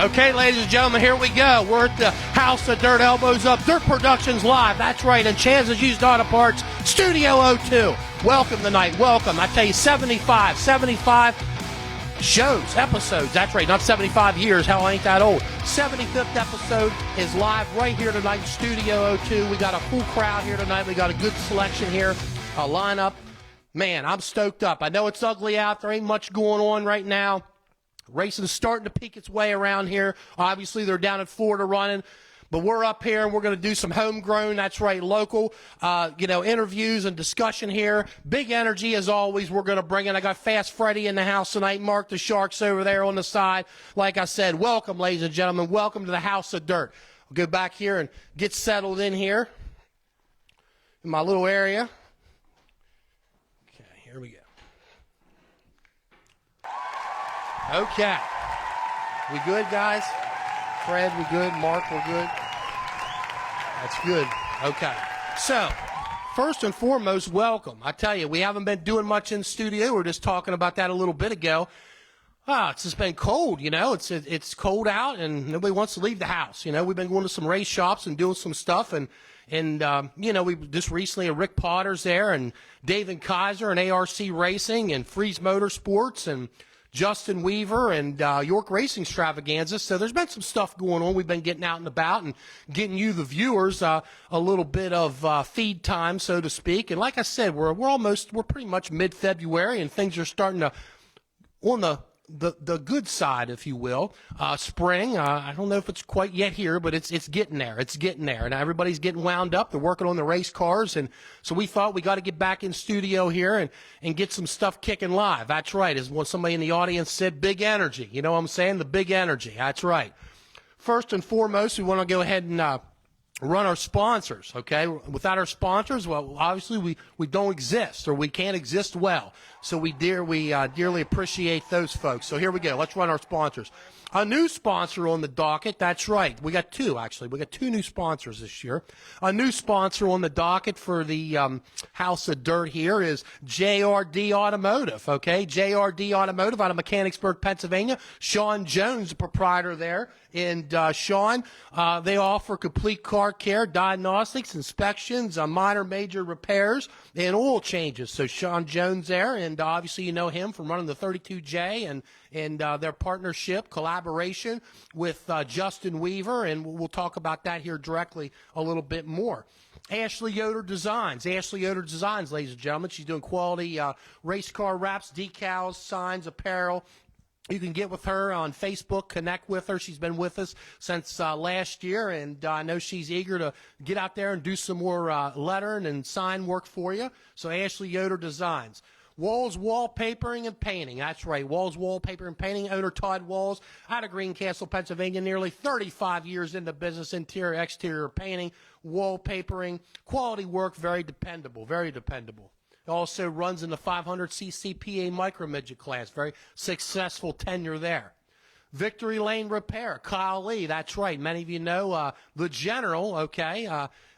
Okay, ladies and gentlemen, here we go. We're at the House of Dirt, Elbows Up, Dirt Productions Live. That's right, and Chance's Used Auto Parts, Studio 02. Welcome tonight, welcome. I tell you, 75 shows, episodes. That's right, not 75 years. Hell, I ain't that old. 75th episode is live right here tonight in Studio 02. We got a full crowd here tonight. We got a good selection here, a lineup. Man, I'm stoked up. I know it's ugly out there. Ain't much going on right now. Racing's starting to peek its way around here. Obviously, they're down in Florida running. But we're up here, and we're going to do some homegrown, that's right, local, interviews and discussion here. Big energy, as always, we're going to bring in. I got Fast Freddy in the house tonight. Mark the Sharks over there on the side. Like I said, welcome, ladies and gentlemen. Welcome to the House of Dirt. We'll go back here and get settled in here in my little area. Okay, here we go. Okay. We good, guys? Fred, we good? Mark, we're good? That's good. Okay. So, first and foremost, welcome. I tell you, we haven't been doing much in the studio. We were just talking about that a little bit ago. It's just been cold, It's cold out, and nobody wants to leave the house. We've been going to some race shops and doing some stuff, and we just recently Rick Potter's there, and David Kaiser and ARC Racing and Freeze Motorsports and Justin Weaver and York Racing Extravaganza. So there's been some stuff going on. We've been getting out and about and getting you, the viewers, a little bit of feed time, so to speak. And like I said, we're pretty much mid-February, and things are starting to, on the good side, if you will. Spring, I don't know if it's quite yet here, but it's getting there. It's getting there, and everybody's getting wound up. They're working on the race cars, and so we thought we got to get back in studio here and get some stuff kicking live. That's right, as what somebody in the audience said, big energy. You know what I'm saying? The big energy. That's right. First and foremost, we want to go ahead and run our sponsors, okay? Without our sponsors, well, obviously we don't exist, or we can't exist well. So we dearly appreciate those folks. So here we go. Let's run our sponsors. A new sponsor on the docket. That's right. We got two, actually. We got two new sponsors this year. A new sponsor on the docket for the House of Dirt here is JRD Automotive, okay? JRD Automotive out of Mechanicsburg, Pennsylvania. Sean Jones, the proprietor there. And Sean, they offer complete car care, diagnostics, inspections, minor, major repairs, and oil changes. So Sean Jones there, and obviously you know him from running the 32J and their partnership, collaboration with Justin Weaver, and we'll talk about that here directly a little bit more. Ashley Yoder Designs. Ashley Yoder Designs, ladies and gentlemen. She's doing quality race car wraps, decals, signs, apparel. You can get with her on Facebook, connect with her. She's been with us since last year, and I know she's eager to get out there and do some more lettering and sign work for you. So Ashley Yoder Designs. Walls Wallpapering and Painting. That's right, Walls Wallpaper and Painting. Owner Todd Walls out of Greencastle, Pennsylvania. Nearly 35 years in the business, interior, exterior painting, wallpapering. Quality work, very dependable, very dependable. It also runs in the 500cc PA micro midget class. Very successful tenure there. Victory Lane Repair, Kyle Lee, that's right. Many of you know the General, okay,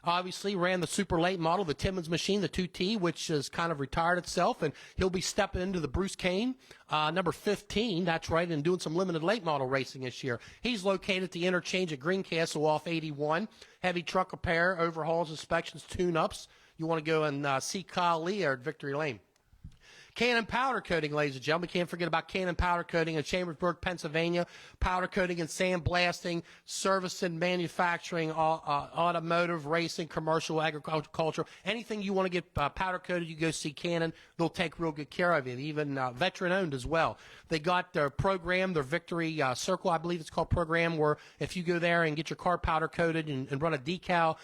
obviously ran the super late model, the Timmons machine, the 2T, which has kind of retired itself, and he'll be stepping into the Bruce Kane, number 15, that's right, and doing some limited late model racing this year. He's located at the interchange at Greencastle off 81. Heavy truck repair, overhauls, inspections, tune-ups. You want to go and see Kyle Lee at Victory Lane. Cannon Powder Coating, ladies and gentlemen. Can't forget about Cannon Powder Coating in Chambersburg, Pennsylvania. Powder coating and sandblasting, service and manufacturing, automotive, racing, commercial, agricultural. Anything you want to get powder coated, you go see Cannon. They'll take real good care of it, even veteran-owned as well. They got their program, their Victory Circle, I believe it's called, program, where if you go there and get your car powder coated and run a decal,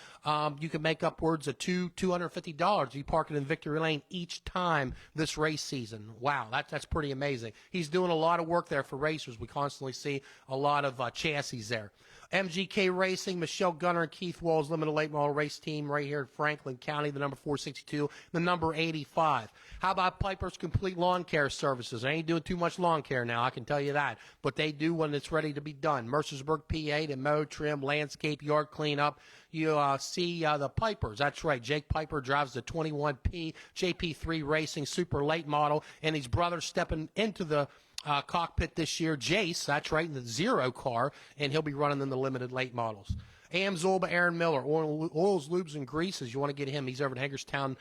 you can make upwards of $250 if you park it in Victory Lane each time this race season. Wow, that's pretty amazing. He's doing a lot of work there for racers. We constantly see a lot of chassis there. MGK Racing, Michelle Gunner and Keith Walls Limited Late Model Race Team right here in Franklin County, the number 462, the number 85. How about Piper's Complete Lawn Care Services? I ain't doing too much lawn care now, I can tell you that, but they do when it's ready to be done. Mercersburg, PA, to mow, trim, landscape, yard cleanup. You see the Pipers. That's right. Jake Piper drives the 21P JP3 Racing Super Late Model, and his brother stepping into the cockpit this year. Jace, that's right, in the 0 car, and he'll be running in the limited late models. Amzolba, Aaron Miller, Oils, Lubes, and Greases. You want to get him. He's over in Hagerstown,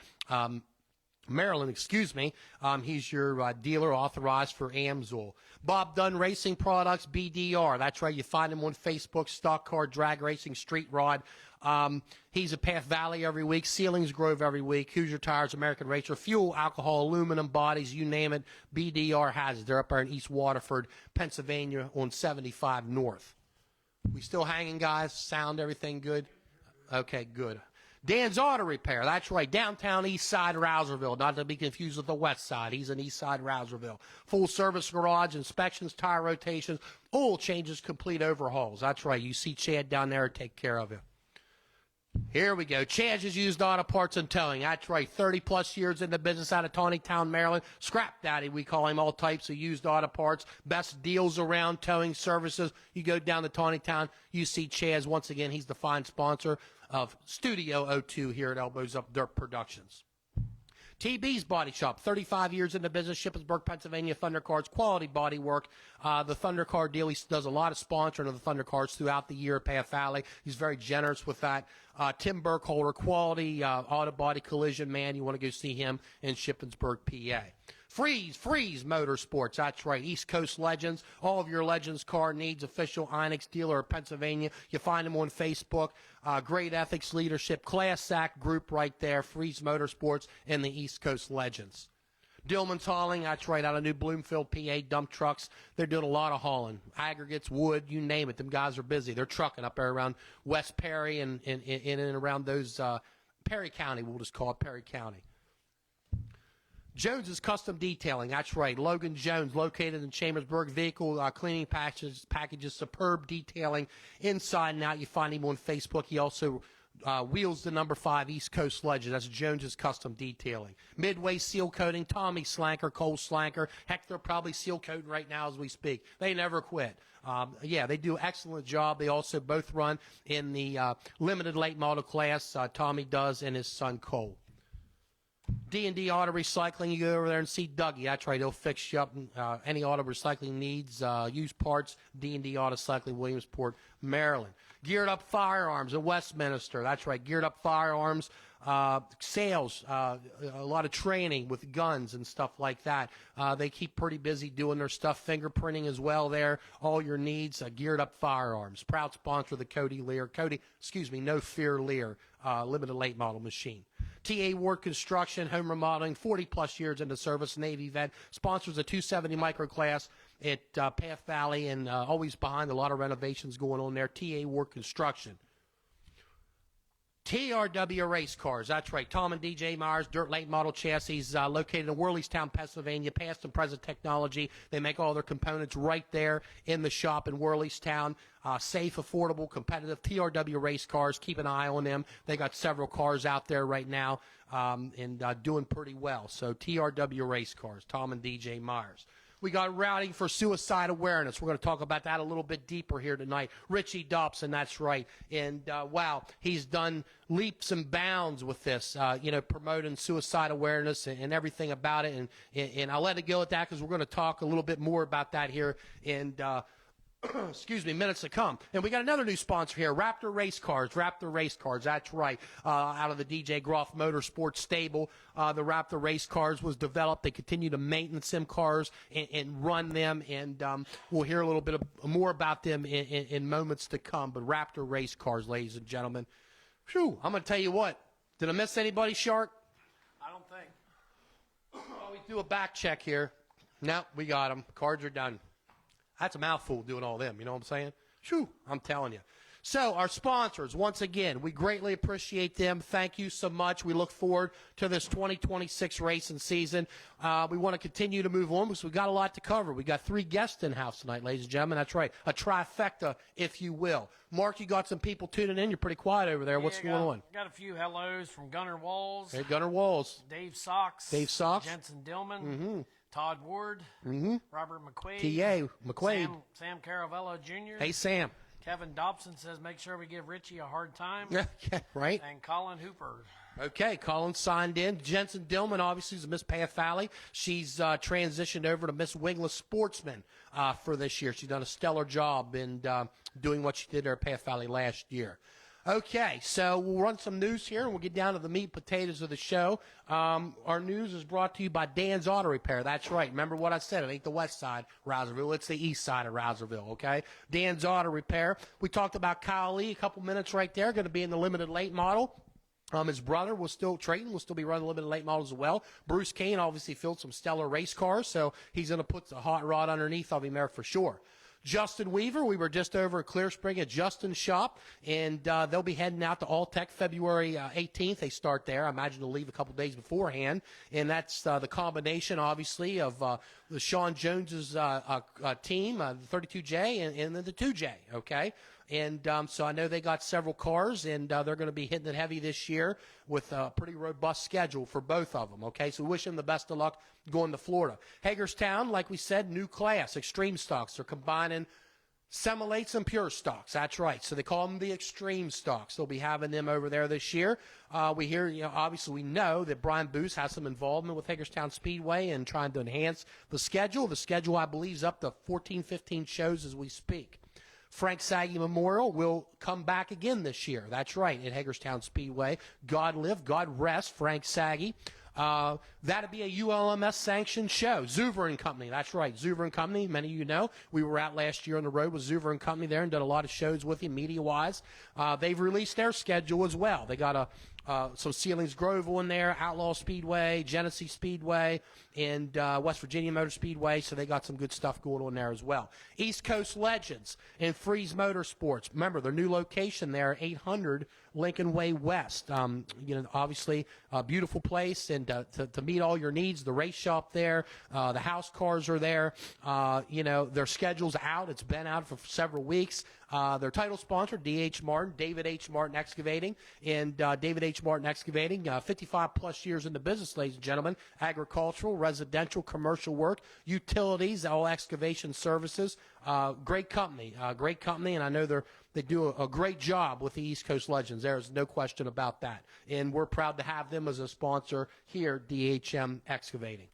Maryland, excuse me. He's your dealer authorized for Amzol. Bob Dunn Racing Products, BDR. That's right. You find him on Facebook, Stock Car, Drag Racing, Street Rod. He's at Path Valley every week, Ceilings Grove every week, Hoosier Tires, American Racer, Fuel, Alcohol, Aluminum, Bodies, you name it. BDR has it. They're up there in East Waterford, Pennsylvania on 75 North. We still hanging, guys? Sound, everything good? Okay, good. Dan's Auto Repair, that's right, downtown East Side, Rouserville, not to be confused with the West Side. He's in East Side, Rouserville. Full service garage, inspections, tire rotations, oil changes, complete overhauls. That's right, you see Chad down there to take care of you. Here we go. Chad's Used Auto Parts and Towing. That's right. 30-plus years in the business out of Taneytown, Maryland. Scrap Daddy, we call him. All types of used auto parts. Best deals around towing services. You go down to Taneytown, you see Chaz. Once again, he's the fine sponsor of Studio 02 here at Elbows Up Dirt Productions. TB's Body Shop, 35 years in the business, Shippensburg, Pennsylvania, Thunder Cars, quality body work. The Thunder Car deal, he does a lot of sponsoring of the Thunder Cars throughout the year at Path Valley. He's very generous with that. Tim Burkholder, quality auto body collision man. You want to go see him in Shippensburg, PA. Freeze Motorsports, that's right. East Coast Legends, all of your Legends car needs, official Inex dealer of Pennsylvania. You find him on Facebook. Great ethics, leadership, class act group right there. Freeze Motorsports and the East Coast Legends. Dillman's Hauling, that's right, out of New Bloomfield, PA, dump trucks. They're doing a lot of hauling. Aggregates, wood, you name it. Them guys are busy. They're trucking up there around West Perry and around those, Perry County, we'll just call it Perry County. Jones's Custom Detailing, that's right. Logan Jones, located in Chambersburg. Vehicle cleaning packages, superb detailing inside and out. You find him on Facebook. He also wheels the number 5 East Coast Legend. That's Jones's Custom Detailing. Midway Seal Coating, Tommy Slanker, Cole Slanker. Heck, they're probably seal coating right now as we speak. They never quit. Yeah, they do an excellent job. They also both run in the limited late model class. Tommy does and his son Cole. D&D Auto Recycling, you go over there and see Dougie. That's right, he'll fix you up any auto recycling needs, used parts. D&D Auto Recycling, Williamsport, Maryland. Geared Up Firearms in Westminster. That's right, Geared Up Firearms, sales, a lot of training with guns and stuff like that. They keep pretty busy doing their stuff, fingerprinting as well there. All your needs, Geared Up Firearms. Proud sponsor of the No Fear Lear, limited late model machine. T.A. Ward Construction, home remodeling, 40-plus years into service, Navy vet, sponsors a 270 microclass at Path Valley, and always behind a lot of renovations going on there. T.A. Ward Construction. TRW Race Cars, that's right. Tom and DJ Myers, dirt late model chassis, located in Worleystown, Pennsylvania. Past and present technology. They make all their components right there in the shop in Worleystown. Safe, affordable, competitive. TRW Race Cars, keep an eye on them. They got several cars out there right now and doing pretty well. So TRW Race Cars, Tom and DJ Myers. We got Routing for Suicide Awareness. We're going to talk about that a little bit deeper here tonight. Richie Dobson, that's right. And, wow, he's done leaps and bounds with this, promoting suicide awareness and everything about it. And I'll let it go at that because we're going to talk a little bit more about that here in minutes to come. And we got another new sponsor here, Raptor Race Cars, that's right, out of the DJ Groff Motorsports stable. The Raptor Race Cars was developed. They continue to maintenance them cars and run them, and we'll hear a little bit more about them in moments to come. But Raptor Race Cars, ladies and gentlemen. Phew, I'm going to tell you what. Did I miss anybody, Shark? I don't think. Well, we do a back check here. No, we got them. Cards are done. That's a mouthful doing all them, you know what I'm saying? Shoo, I'm telling you. So our sponsors, once again, we greatly appreciate them. Thank you so much. We look forward to this 2026 racing season. We want to continue to move on because we've got a lot to cover. We got 3 guests in house tonight, ladies and gentlemen. That's right, a trifecta, if you will. Mark, you got some people tuning in. You're pretty quiet over there. What's going on? Got a few hellos from Gunnar Walls. Hey, Gunnar Walls. Dave Sox. Jensen Dillman. Mm-hmm. Todd Ward. Mm-hmm. Robert McQuaid. T.A. McQuaid. Sam Caravello Jr. Hey, Sam. Kevin Dobson says, make sure we give Richie a hard time. Okay, right. And Colin Hooper. Okay, Colin signed in. Jensen Dillman, obviously, is Miss Path Valley. She's transitioned over to Miss Wingless Sportsman for this year. She's done a stellar job in doing what she did there at Path Valley last year. Okay, so we'll run some news here, and we'll get down to the meat and potatoes of the show. Our news is brought to you by Dan's Auto Repair. That's right. Remember what I said. It ain't the west side of Rouserville. It's the east side of Rouserville, okay? Dan's Auto Repair. We talked about Kyle Lee a couple minutes right there, going to be in the limited late model. His brother Trayton will still be running a limited late models as well. Bruce Kane obviously filled some stellar race cars, so he's going to put the hot rod underneath of him there for sure. Justin Weaver, we were just over at Clear Spring at Justin's shop, and they'll be heading out to All-Tech February 18th. They start there. I imagine they'll leave a couple days beforehand, and that's the combination, obviously, of the Sean Jones's team, the 32J, and then the 2J, okay? And so I know they got several cars, and they're going to be hitting it heavy this year with a pretty robust schedule for both of them, okay? So we wish them the best of luck going to Florida. Hagerstown, like we said, new class, extreme stocks. They're combining semi-lates and pure stocks. That's right. So they call them the extreme stocks. They'll be having them over there this year. We hear, obviously we know that Brian Booth has some involvement with Hagerstown Speedway and trying to enhance the schedule. The schedule, I believe, is up to 14, 15 shows as we speak. Frank Saggy Memorial will come back again this year. That's right, at Hagerstown Speedway. God live, God rest, Frank Saggy. That'll be a ULMS-sanctioned show. Zuver and Company, that's right, Zuver and Company, many of you know. We were out last year on the road with Zuver and Company there and done a lot of shows with him, media-wise. They've released their schedule as well. They got some Ceilings Grove in there, Outlaw Speedway, Genesee Speedway, and West Virginia Motor Speedway, so they got some good stuff going on there as well. East Coast Legends and Freeze Motorsports. Remember, their new location there, 800 Lincoln Way West. Obviously, a beautiful place, and to meet all your needs, the race shop there, the house cars are there. Their schedule's out. It's been out for several weeks. Their title sponsor, D.H. Martin, David H. Martin Excavating, and David H. Martin Excavating, 55-plus years in the business, ladies and gentlemen, agricultural, residential, commercial work, utilities, all excavation services. Great company, and I know they do a great job with the East Coast Legends. There is no question about that, and we're proud to have them as a sponsor here at DHM Excavating.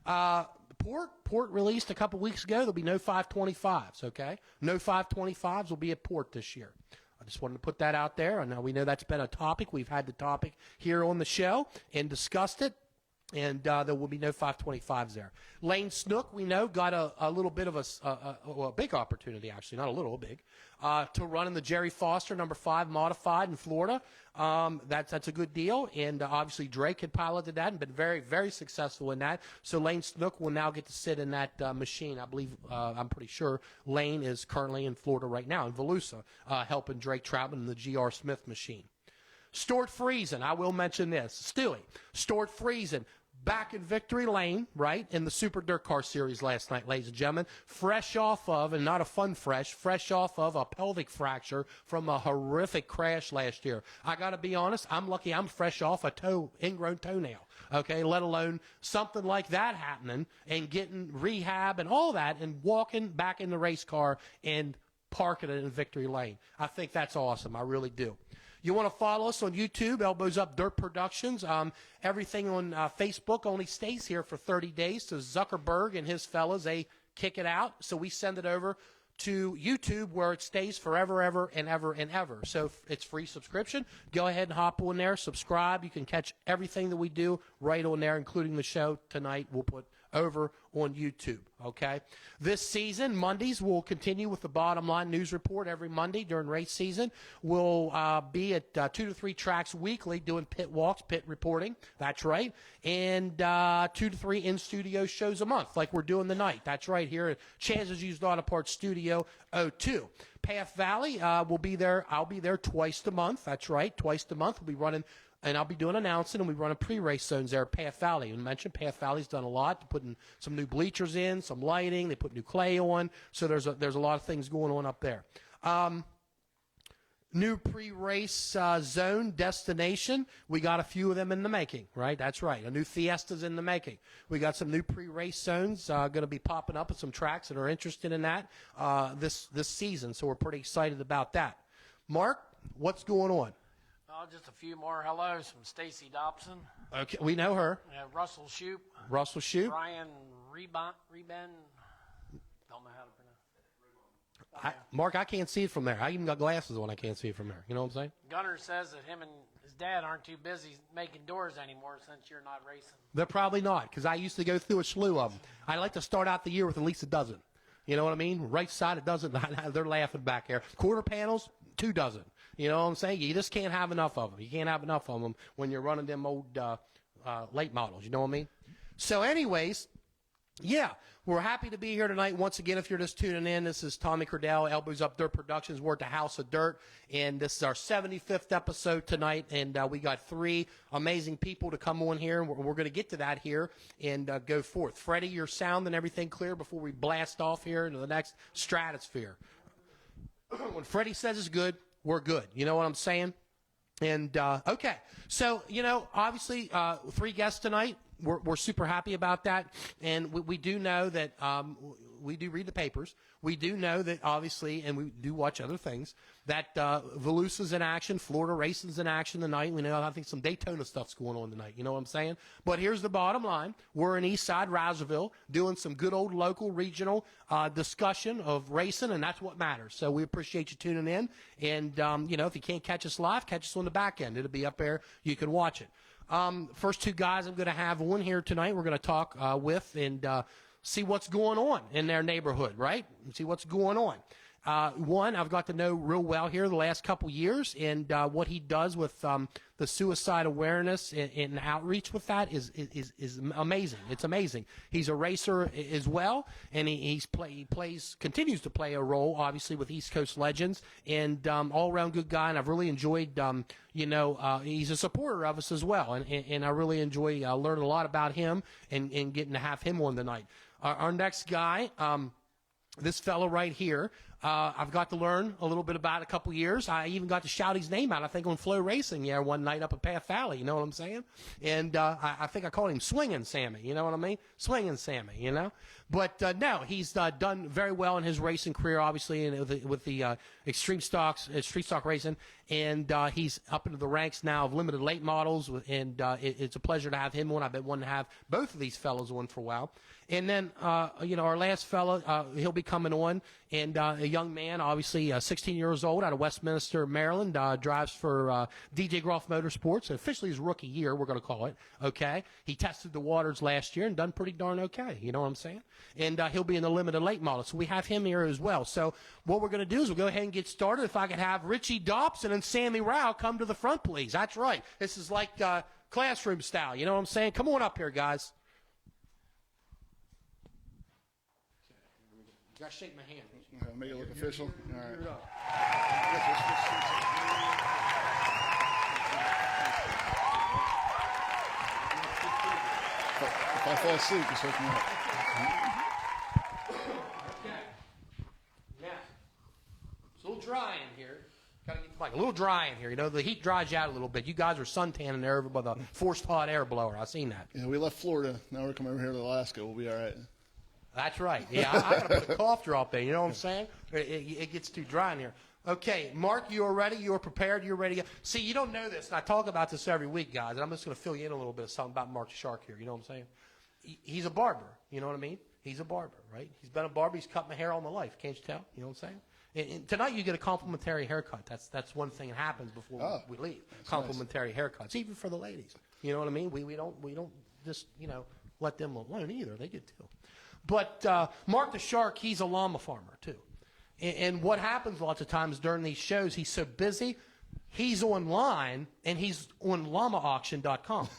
Port released a couple weeks ago. There'll be no 525s, okay? No 525s will be at Port this year. I just wanted to put that out there. I know we know that's been a topic. We've had the topic here on the show and discussed it, and there will be no 525s there. Lane Snook, we know, got a little bit of a big opportunity, actually, not a little, big, to run in the Jerry Foster number 5 modified in Florida. That's a good deal, and obviously Drake had piloted that and been very, very successful in that. So Lane Snook will now get to sit in that machine. I believe, I'm pretty sure Lane is currently in Florida right now, in Volusia, helping Drake Troutman in the G.R. Smith machine. Stuart Friesen, I will mention this. Stewie, Stuart Friesen, back in Victory Lane, right, in the Super Dirt Car Series last night, ladies and gentlemen, fresh off of, and not a fun fresh off of a pelvic fracture from a horrific crash last year. I got to be honest, I'm lucky I'm fresh off a ingrown toenail, okay, let alone something like that happening and getting rehab and all that and walking back in the race car and parking it in Victory Lane. I think that's awesome. I really do. You want to follow us on YouTube, Elbows Up Dirt Productions. Everything on Facebook only stays here for 30 days. So Zuckerberg and his fellas, they kick it out. So we send it over to YouTube where it stays forever, ever, and ever, and ever. So it's free subscription. Go ahead and hop on there, subscribe. You can catch everything that we do right on there, including the show tonight. We'll put over on YouTube, okay? This season, Mondays, we'll continue with the Bottom Line News Report every Monday during race season. We'll be at 2 to 3 tracks weekly doing pit walks, pit reporting. That's right. And 2 to 3 in-studio shows a month like we're doing tonight. That's right, here at Chances Used Auto Parts Studio 02. Path Valley, we'll be there. I'll be there twice a month. That's right, twice a month. We'll be running, and I'll be doing announcing, and we run a pre-race zones there at Path Valley. And mentioned Path Valley's done a lot, putting some new bleachers in, some lighting. They put new clay on, so there's a lot of things going on up there. new pre-race zone destination. We got a few of them in the making, right? That's right. A new Fiesta's in the making. We got some new pre-race zones going to be popping up at some tracks that are interested in that this season. So we're pretty excited about that. Mark, what's going on? Oh, just a few more hellos from Stacy Dobson. Okay, we know her. Russell Shoup. Russell Shoup. Ryan Reben. Don't know how to pronounce it. Mark, I can't see it from there. I even got glasses on. I can't see it from there. You know what I'm saying? Gunner says that him and his dad aren't too busy making doors anymore since you're not racing. They're probably not, because I used to go through a slew of them. I like to start out the year with at least a dozen. You know what I mean? Right side, a dozen. They're laughing back there. Quarter panels, 2 dozen. You know what I'm saying? You just can't have enough of them. You can't have enough of them when you're running them old late models. You know what I mean? So anyways, yeah, we're happy to be here tonight. Once again, if you're just tuning in, this is Tommy Cordell, Elbows Up Dirt Productions. We're at the House of Dirt, and this is our 75th episode tonight, and we got 3 amazing people to come on here, and we're going to get to that here and go forth. Freddie, your sound and everything clear before we blast off here into the next stratosphere. When Freddie says it's good, we're good. You know what I'm saying? And, okay. So, obviously, 3 guests tonight. We're super happy about that. And we do know that we do read the papers. We do know that, obviously, and we do watch other things, that Volusa's in action, Florida Racing's in action tonight. We know, I think, some Daytona stuff's going on tonight. You know what I'm saying? But here's the bottom line. We're in Eastside, Rouserville, doing some good old local, regional discussion of racing, and that's what matters. So we appreciate you tuning in. And, if you can't catch us live, catch us on the back end. It'll be up there. You can watch it. First 2 guys I'm going to have on here tonight, we're going to talk with and see what's going on in their neighborhood, right? See what's going on. One, I've got to know real well here the last couple years, and what he does with the suicide awareness and outreach with that is amazing. It's amazing. He's a racer as well, and he continues to play a role, obviously, with East Coast Legends, and all-around good guy, and I've really enjoyed, he's a supporter of us as well, and I really enjoy learning a lot about him and getting to have him on tonight. Our next guy, this fellow right here, I've got to learn a little bit about a couple years. I even got to shout his name out, I think, on Flow Racing one night up at Path Valley. You know what I'm saying? And I think I called him Swinging Sammy. You know what I mean? Swinging Sammy, But, no, he's done very well in his racing career, obviously, with the Extreme Stocks, Street Stock Racing. And he's up into the ranks now of limited late models. And it's a pleasure to have him on. I've been wanting to have both of these fellows on for a while. And then, our last fellow, he'll be coming on. And a young man, obviously 16 years old, out of Westminster, Maryland, drives for DJ Groff Motorsports. Officially his rookie year, we're going to call it, okay? He tested the waters last year and done pretty darn okay, you know what I'm saying? And he'll be in the limited late model. So we have him here as well. So what we're going to do is we'll go ahead and get started. If I could have Richie Dobson and Sammy Rial come to the front, please. That's right. This is like classroom style, you know what I'm saying? Come on up here, guys. You got to shake my hand. Make it look official. All right. If I fall asleep, just wake me up. Okay. Now, it's a little dry in here. Got to get the mic. A little dry in here. The heat dries you out a little bit. You guys are suntanning there over by the forced hot air blower. I seen that. Yeah, we left Florida. Now we're coming over here to Alaska. We'll be all right. That's right. Yeah, I got to put a cough drop there. You know what I'm saying? It gets too dry in here. Okay, Mark, you are ready. You are prepared. You're ready. See, you don't know this, and I talk about this every week, guys, and I'm just going to fill you in a little bit of something about Mark the Shark here. You know what I'm saying? He's a barber. You know what I mean? He's a barber, right? He's been a barber. He's cut my hair all my life. Can't you tell? You know what I'm saying? And tonight you get a complimentary haircut. That's one thing that happens before we leave. Complimentary haircuts, even for the ladies. You know what I mean? We don't just let them alone either. They get too. But Mark the Shark, he's a llama farmer, too. And what happens lots of times during these shows, he's so busy, he's online, and he's on llamaauction.com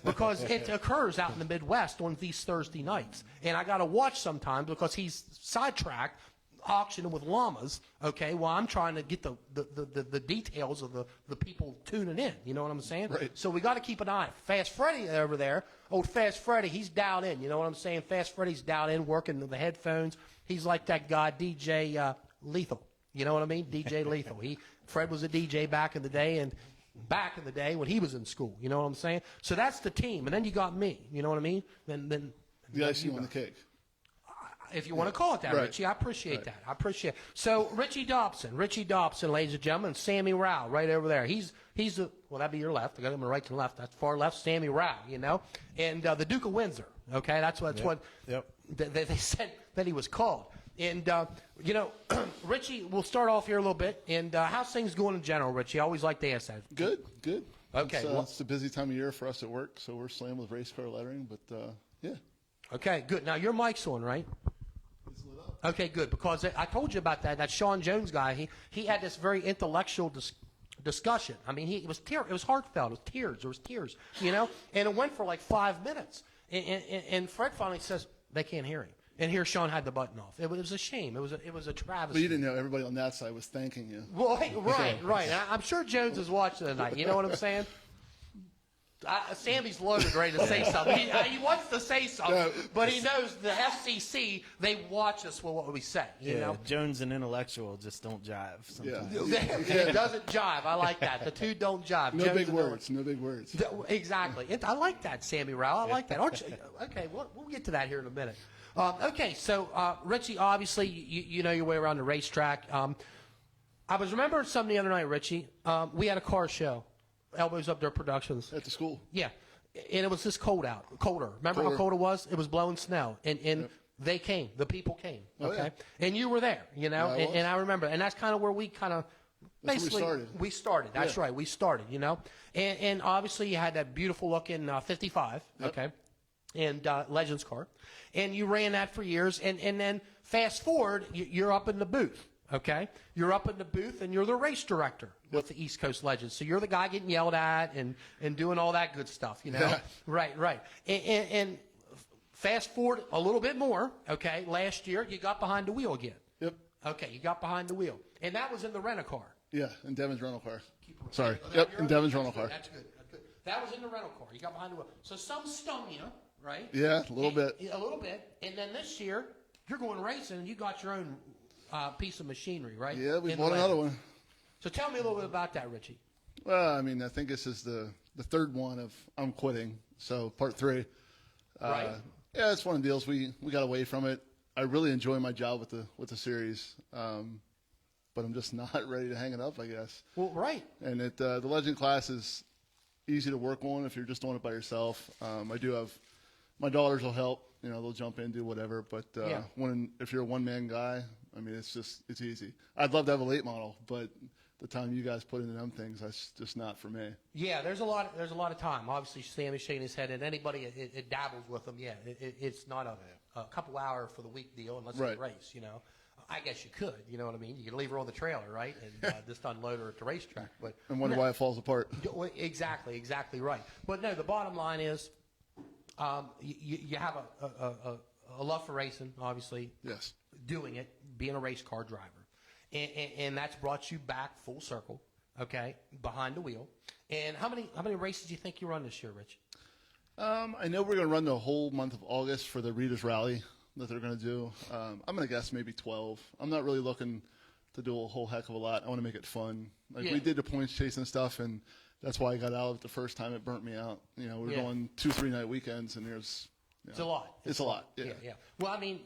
because it occurs out in the Midwest on these Thursday nights. And I got to watch sometimes because he's sidetracked auctioning with llamas, okay, while I'm trying to get the details of the people tuning in. You know what I'm saying? Right. So we got to keep an eye. Fast Freddy over there, old Fast Freddy, he's dialed in. You know what I'm saying? Fast Freddy's dialed in, working with the headphones. He's like that guy, DJ Lethal. You know what I mean? DJ Lethal. Fred was a DJ back in the day, and back in the day when he was in school. You know what I'm saying? So that's the team, and then you got me. You know what I mean? Then The icing on the cake. if you want to call it that, Right. Richie. I appreciate that. I appreciate it. So Richie Dobson, ladies and gentlemen, Sammy Rial right over there. He's the, well, that'd be your left. I got him right to left. That's far left, Sammy Rial, you know. And the Duke of Windsor, okay? That's what they said that he was called. And, you know, Richie, we'll start off here a little bit. And how's things going in general, Richie? I always like to ask that. Good. Okay. It's a busy time of year for us at work, so we're slammed with race car lettering, but yeah. Okay, good. Now, your mic's on, right? Okay, good, because I told you about that Sean Jones guy. He had this very intellectual discussion. I mean, it was heartfelt. There was tears, you know, and it went for like 5 minutes. And Fred finally says they can't hear him. And here Sean had the button off. It was a shame. It was a travesty. But you didn't know everybody on that side was thanking you. Well, right. And I'm sure Jones is watching tonight. You know what I'm saying? Sammy's loaded, ready to say something. He wants to say something, but he knows the FCC, they watch us with what we say. You know? Jones and intellectual just don't jive sometimes. It doesn't jive. I like that. The two don't jive. No Jones big and words. No big words. Exactly. I like that, Sammy Rao. I like that. Aren't you? Okay, we'll get to that here in a minute. Okay, so Richie, obviously, you know your way around the racetrack. I was remembering something the other night, Richie. We had a car show. Elbows Up Their Productions. At the school. Yeah. And it was this colder. Remember how cold it was? It was blowing snow. And they came. The people came. Okay. Oh, yeah. And you were there, you know. Yeah, and I remember. And that's kind of where we kind of basically we started. That's right. We started, you know. And obviously you had that beautiful looking 55, okay, and Legends car. And you ran that for years. And then fast forward, you're up in the booth. Okay, you're up in the booth and you're the race director with the East Coast Legends. So you're the guy getting yelled at and doing all that good stuff, you know. Yeah. Right. And fast forward a little bit more. Okay, last year you got behind the wheel again. Yep. Okay, you got behind the wheel, and that was in the rent-a-car. Yeah, in Devin's rental car. Sorry. Oh, Yep, in Devin's rental car. That's good. That was in the rental car. You got behind the wheel. So some stung you, right? Yeah, a little bit. A little bit. And then this year you're going racing and you got your own piece of machinery, right? Yeah, we bought another one. So tell me a little bit about that, Richie. Well, I mean, I think this is the third one of I'm quitting. So part 3. Right. Yeah, it's one of the deals. We got away from it. I really enjoy my job with the series, but I'm just not ready to hang it up, I guess. Well, right. And the Legend class is easy to work on if you're just doing it by yourself. I do have my daughters will help. You know, they'll jump in, do whatever. But if you're a one-man guy, I mean, it's easy. I'd love to have a late model, but the time you guys put into them things, that's just not for me. Yeah, there's a lot of time. Obviously, Sammy's shaking his head, and anybody it dabbles with them, it's not a couple hour for the week deal unless Right. you race, you know. I guess you could, you know what I mean? You could leave her on the trailer, right, and just unload her at the racetrack. But And wonder why it falls apart. Exactly right. But no, the bottom line is you have a love for racing, obviously. Yes. Doing it, being a race car driver. And that's brought you back full circle, okay, behind the wheel. And how many races do you think you run this year, Rich? I know we're going to run the whole month of August for the Readers Rally that they're going to do. I'm going to guess maybe 12. I'm not really looking to do a whole heck of a lot. I want to make it fun. We did the points chasing stuff, and that's why I got out of it the first time. It burnt me out. You know, we're going 2-3 night weekends, and there's It's a lot. It's a lot. Yeah. Well, I mean,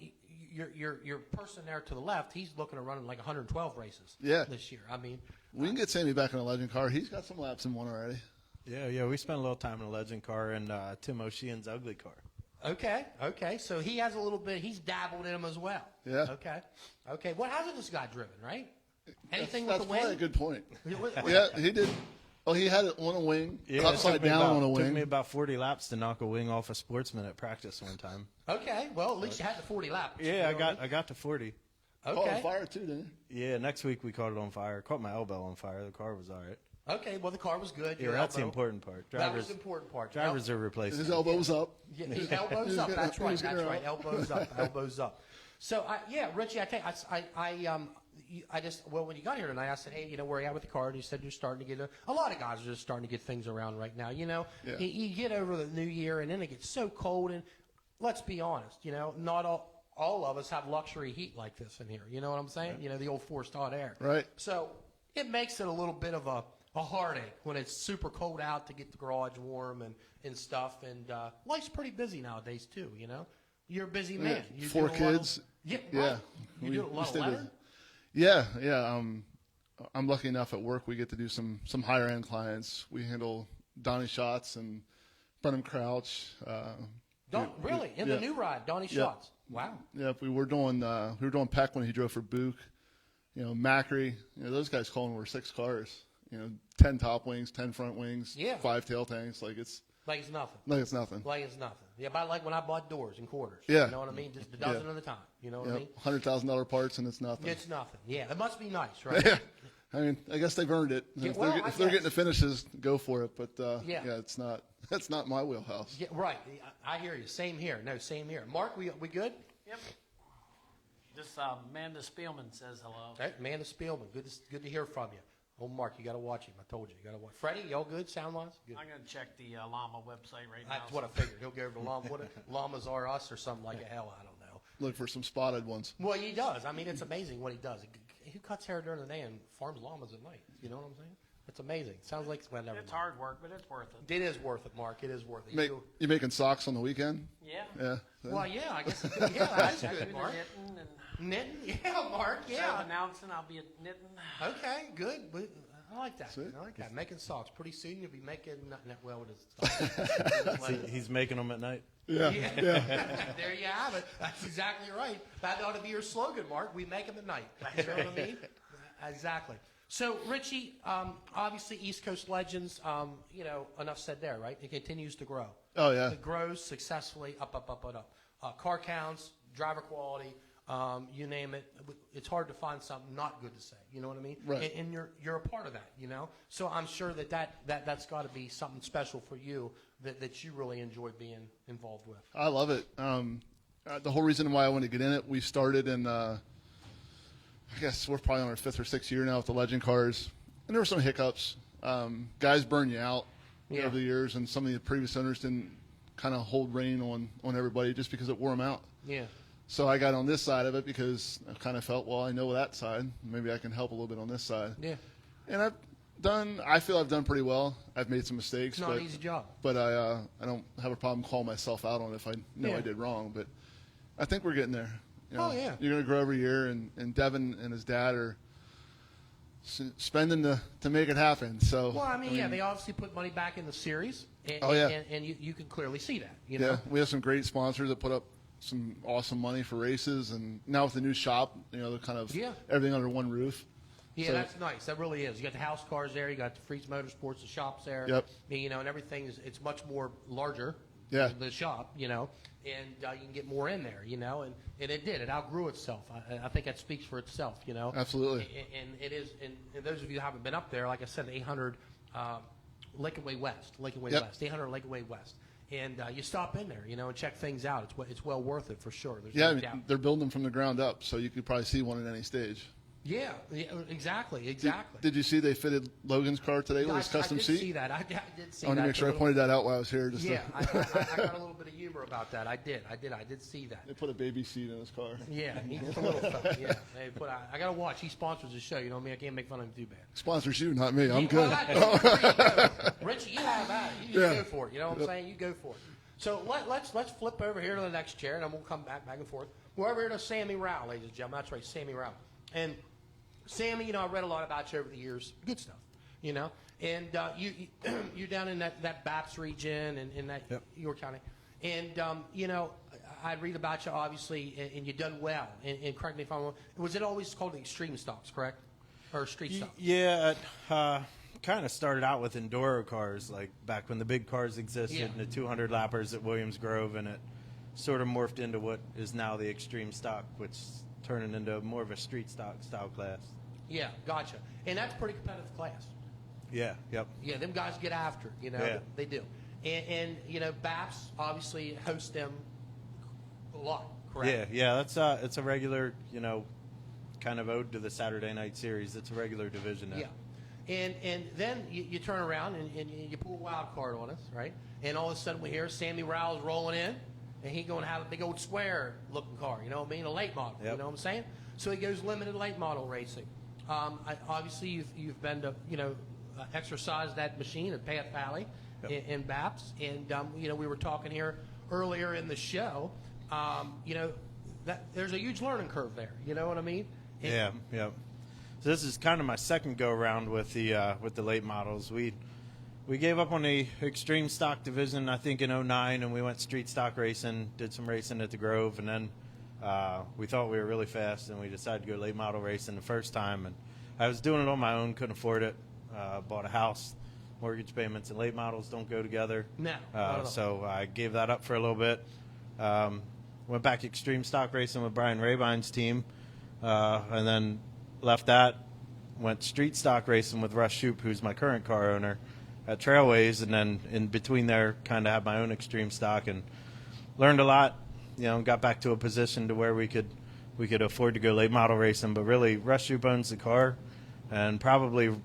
your person there to the left, he's looking to run like 112 races. This year. I mean, we can get Sammy back in a Legend car. He's got some laps in one already. Yeah. We spent a little time in a Legend car and Tim O'Sheehan's ugly car. Okay. So he has a little bit. He's dabbled in them as well. Yeah. Okay. What hasn't this guy driven? Right? Anything with the wing? That's probably a good point. Yeah, he did. Oh, he had it on a wing, upside down on a wing. It took me about 40 laps to knock a wing off a Sportsman at practice one time. Okay, well, at least you had the 40 laps. Yeah, I got to 40. Caught on fire too, didn't he? Yeah, next week we caught it on fire. Caught my elbow on fire. The car was all right. Okay, well, the car was good. Yeah, that's the important part. That was the important part. Drivers are replaced. His elbow was up. Yeah, his elbows up. That's right. Elbows up. So, Richie, I tell you, when you got here tonight, I said, hey, where are you at with the car? And you said you're starting to get a lot of guys are just starting to get things around right now. You get over the new year, and then it gets so cold. And let's be honest, not all of us have luxury heat like this in here. You know what I'm saying? The old forced hot air. Right. So it makes it a little bit of a heartache when it's super cold out to get the garage warm and stuff. And life's pretty busy nowadays too. You know, you're a busy man. Yeah, You 4 do a lot of- kids. Yeah, Yeah. right. You do a lot of stay busy. lettering? Yeah. I'm lucky enough at work we get to do some higher end clients. We handle Donnie Schatz and Brenham Crouch. Really? In the new ride, Donnie Schatz. Wow. Yeah, we were doing Peck when he drove for Book. You know, Macri. You know, those guys calling were 6 cars. You know, 10 top wings, 10 front wings, Yeah. 5 tail tanks. Like it's nothing. nothing. Like it's nothing. Yeah, but like when I bought doors and quarters. Yeah. You know what I mean? Just a dozen at a time. You know what I mean? $100,000 parts and it's nothing. It's nothing. Yeah, it must be nice, right? Yeah. I mean, I guess they've earned it. Yeah, If well, they're, I if they're guess. getting the finishes, go for it. But Yeah. it's not. That's not my wheelhouse. Yeah, right. I hear you. Same here. No, same here. Mark, we good? Yep. This Amanda Spielman says hello. All right, Amanda Spielman. Good to hear from you. Oh, Mark, you got to watch him. I told you. You got to watch. Freddie, y'all good sound-wise? Good. I'm going to check the Llama website right now. That's what I figured. He'll go over to Llama. Llamas are us or something like a hell. I don't know. Look for some spotted ones. Well, he does. I mean, it's amazing what he does. Who cuts hair during the day and farms llamas at night? You know what I'm saying? It's amazing. Sounds like well, never It's mind. hard work, but it's worth it. It is worth it, Mark. It is worth it. You making socks on the weekend? Yeah. Yeah. Well, yeah, I guess. Yeah, that's Doing good, the Mark. knitting and Knitting? Yeah, Mark. instead Yeah. of announcing, I'll be at knitting. Okay, good. I like that. Sweet. I like that. Making socks. Pretty soon you'll be making well with his stuff. He's making them at night. Yeah. There you have it. That's exactly right. That ought to be your slogan, Mark. We make them at night. You know what I mean? Exactly. So, Richie, obviously East Coast Legends, you know, enough said there, right? It continues to grow. Oh yeah. It grows successfully, up. Car counts, driver quality, you name it. It's hard to find something not good to say. You know what I mean? Right. And you're a part of that. You know. So I'm sure that's got to be something special for you that you really enjoy being involved with. I love it. The whole reason why I wanted to get in it, we started in. I guess we're probably on our 5th or 6th year now with the Legend cars, and there were some hiccups. Guys burn you out over the years, and some of the previous owners didn't kind of hold rein on everybody just because it wore them out. Yeah. So I got on this side of it because I kind of felt, well, I know that side. Maybe I can help a little bit on this side. Yeah. And I feel I've done pretty well. I've made some mistakes. It's not an easy job. But I don't have a problem calling myself out on it if I know I did wrong. But I think we're getting there. You know, Oh, yeah. You're going to grow every year, and Devin and his dad are spending to make it happen. So Well, I mean, they obviously put money back in the series. And, Oh, yeah. And you can clearly see that. You know. Yeah, we have some great sponsors that put up some awesome money for races, and now with the new shop, you know, they're kind of everything under one roof. Yeah, So- that's nice. That really is. You got the house cars there. You got the Freeze Motorsports, the shops there. Yep. I mean, you know, and everything it's much more larger. Yeah. The shop, you know, and you can get more in there, you know, and it did. It outgrew itself. I think that speaks for itself, you know. Absolutely. And it is. And those of you who haven't been up there, like I said, 800 Lincoln Way West, 800 Lincoln Way West. And you stop in there, you know, and check things out. It's well worth it for sure. There's Yeah, no doubt. they're building them from the ground up, so you could probably see one at any stage. Yeah, exactly. Did you see they fitted Logan's car today with Yeah, his custom I did seat? see that. I did see that. I want to make sure I pointed that out while I was here. Just Yeah, to, I got a little bit of humor about that. I did see that. they put a baby seat in his car. Yeah, he's a little fella. Yeah, I got to watch. He sponsors the show. You know what I mean? I can't make fun of him too bad. Sponsors you, not me. I'm Well, good. there you go. Richie, you have that. You just Yeah. go for it. You know what I'm saying? You go for it. So let's flip over here to the next chair, and then we'll come back and forth. We're over here to Sammy Rial, ladies and gentlemen. That's right, Sammy Rial. And Sammy, you know, I read a lot about you over the years. Good stuff, you know. And you're down in that BAPS region and in that York County. And, you know, I read about you, obviously, and you've done well. And correct me if I'm wrong. Was it always called the Extreme Stocks, correct? Or Street Stocks? Yeah, kind of started out with enduro cars, like back when the big cars existed, and the 200 lappers at Williams Grove, and it sort of morphed into what is now the Extreme Stock, which is turning into more of a street stock style class. Yeah, gotcha. And that's a pretty competitive class. Yeah, yep. Yeah, them guys get after it, you know. Yeah. They do. And you know, BAPS obviously hosts them a lot, correct? Yeah, it's a regular, you know, kind of ode to the Saturday night series. It's a regular division now. Yeah. And then you turn around and you pull a wild card on us, right? And all of a sudden we hear Sammy Riles rolling in, and he going to have a big old square looking car, you know what I mean? A late model, you know what I'm saying? So he goes limited late model racing. Obviously, you've been to exercise that machine at Path Valley in BAPS, and we were talking here earlier in the show. That there's a huge learning curve there. You know what I mean? Yeah. So this is kind of my second go around with the late models. We gave up on the extreme stock division, I think, in 09, and we went street stock racing, did some racing at the Grove, and then we thought we were really fast, and we decided to go late model racing the first time. And I was doing it on my own, couldn't afford it. Bought a house, mortgage payments and late models don't go together. No. So I gave that up for a little bit. Went back extreme stock racing with Brian Rabine's team, and then left that. Went street stock racing with Russ Shoup, who's my current car owner, at Trailways, and then in between there, kind of had my own extreme stock and learned a lot. Got back to a position to where we could afford to go late model racing. But really, Russ Shoup owns the car, and probably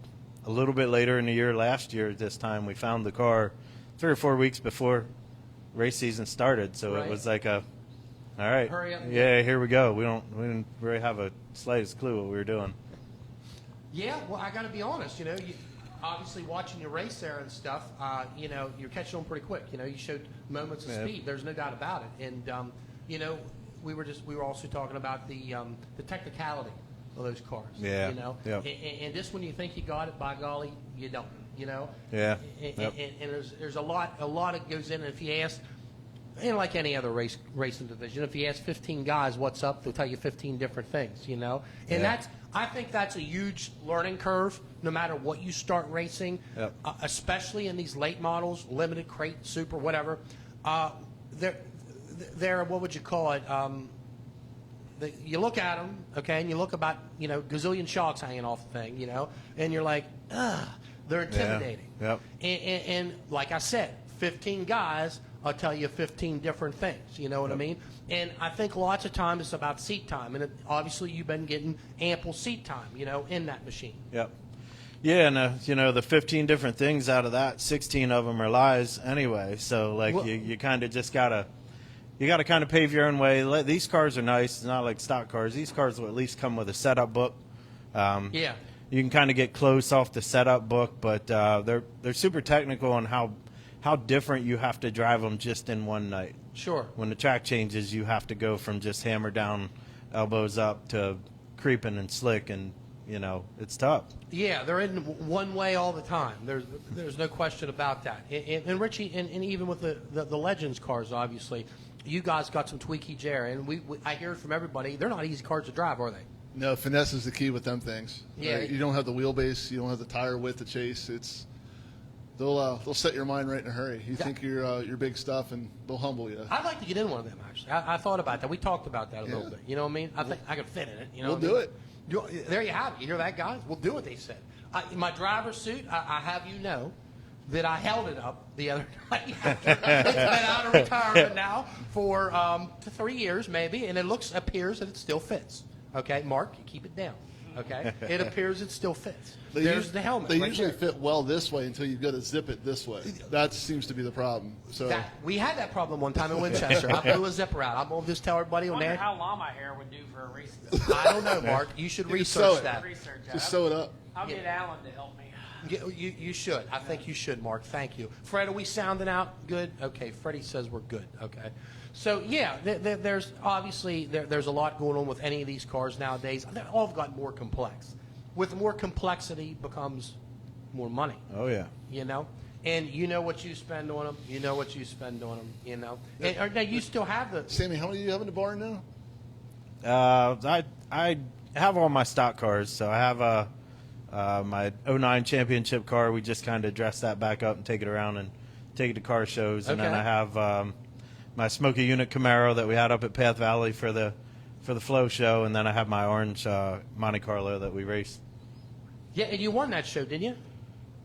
a little bit later in the year, last year at this time, we found the car 3 or 4 weeks before race season started. So Right. it was like all right, Hurry up. yeah, here we go. We didn't really have a slightest clue what we were doing. Yeah, well, I got to be honest. You obviously watching you race there and stuff. You're catching on pretty quick. You showed moments of speed. There's no doubt about it. And we were also talking about the technicality of those cars. Yeah. Yep. And just when you think you got it, by golly, you don't. Yeah. And there's a lot that goes in. And if you ask, like any other racing division, if you ask 15 guys what's up, they'll tell you 15 different things. And I think that's a huge learning curve, no matter what you start racing, especially in these late models, limited, crate, super, whatever. They're what would you call it? You look at them, okay, and you look about, gazillion shocks hanging off the thing, and you're like, ugh, they're intimidating. Yeah. Yep. And like I said, 15 guys, I'll tell you 15 different things, you know what I mean? And I think lots of times it's about seat time, and obviously you've been getting ample seat time, in that machine. Yep. Yeah, and the 15 different things out of that, 16 of them are lies anyway. So you kind of just gotta kind of pave your own way. These cars are nice. It's not like stock cars. These cars will at least come with a setup book. Yeah. You can kind of get close off the setup book, but they're super technical on how different you have to drive them just in one night. Sure. When the track changes, you have to go from just hammer down, elbows up to creeping and slick, and it's tough. Yeah, they're in one way all the time. There's no question about that. And Richie, and even with the Legends cars, obviously, you guys got some tweakage there, and I hear from everybody, they're not easy cars to drive, are they? No, finesse is the key with them things. Yeah. You don't have the wheelbase, you don't have the tire width to chase. They'll set your mind right in a hurry. You think you're big stuff, and they'll humble you. I'd like to get in one of them, actually. I thought about that. We talked about that a little bit. You know what I mean? I think I could fit in it. We'll do it. There you have it. You hear that, guys? We'll do what they said. My driver's suit, I have that I held it up the other night. It's been out of retirement now for 3 years, maybe, and it appears that it still fits. Okay, Mark, you keep it down. Okay, it appears it still fits. There's the helmet. They right usually there. fit well this way until you go to zip it this way. That seems to be the problem. So We had that problem one time in Winchester. I blew a zipper out. I'm going to just tell everybody I on wonder there. how long my hair would do for a race. I don't know, Mark. You should sew research it. that. Research that. just sew it up. I'll get Alan to help me. You should. I think you should, Mark. Thank you. Fred, are we sounding out good? Okay, Freddie says we're good. Okay. So, yeah, there's obviously there's a lot going on with any of these cars nowadays. They've all gotten more complex. With more complexity becomes more money. Oh, yeah. And you know what you spend on them. You know what you spend on them, And now you still have the... Sammy, how many do you have in the barn now? I have all my stock cars. So I have my 09 championship car. We just kind of dress that back up and take it around and take it to car shows. And then I have my Smoky Unit Camaro that we had up at Path Valley for the Flow show, and then I have my orange Monte Carlo that we raced. Yeah, and you won that show, didn't you?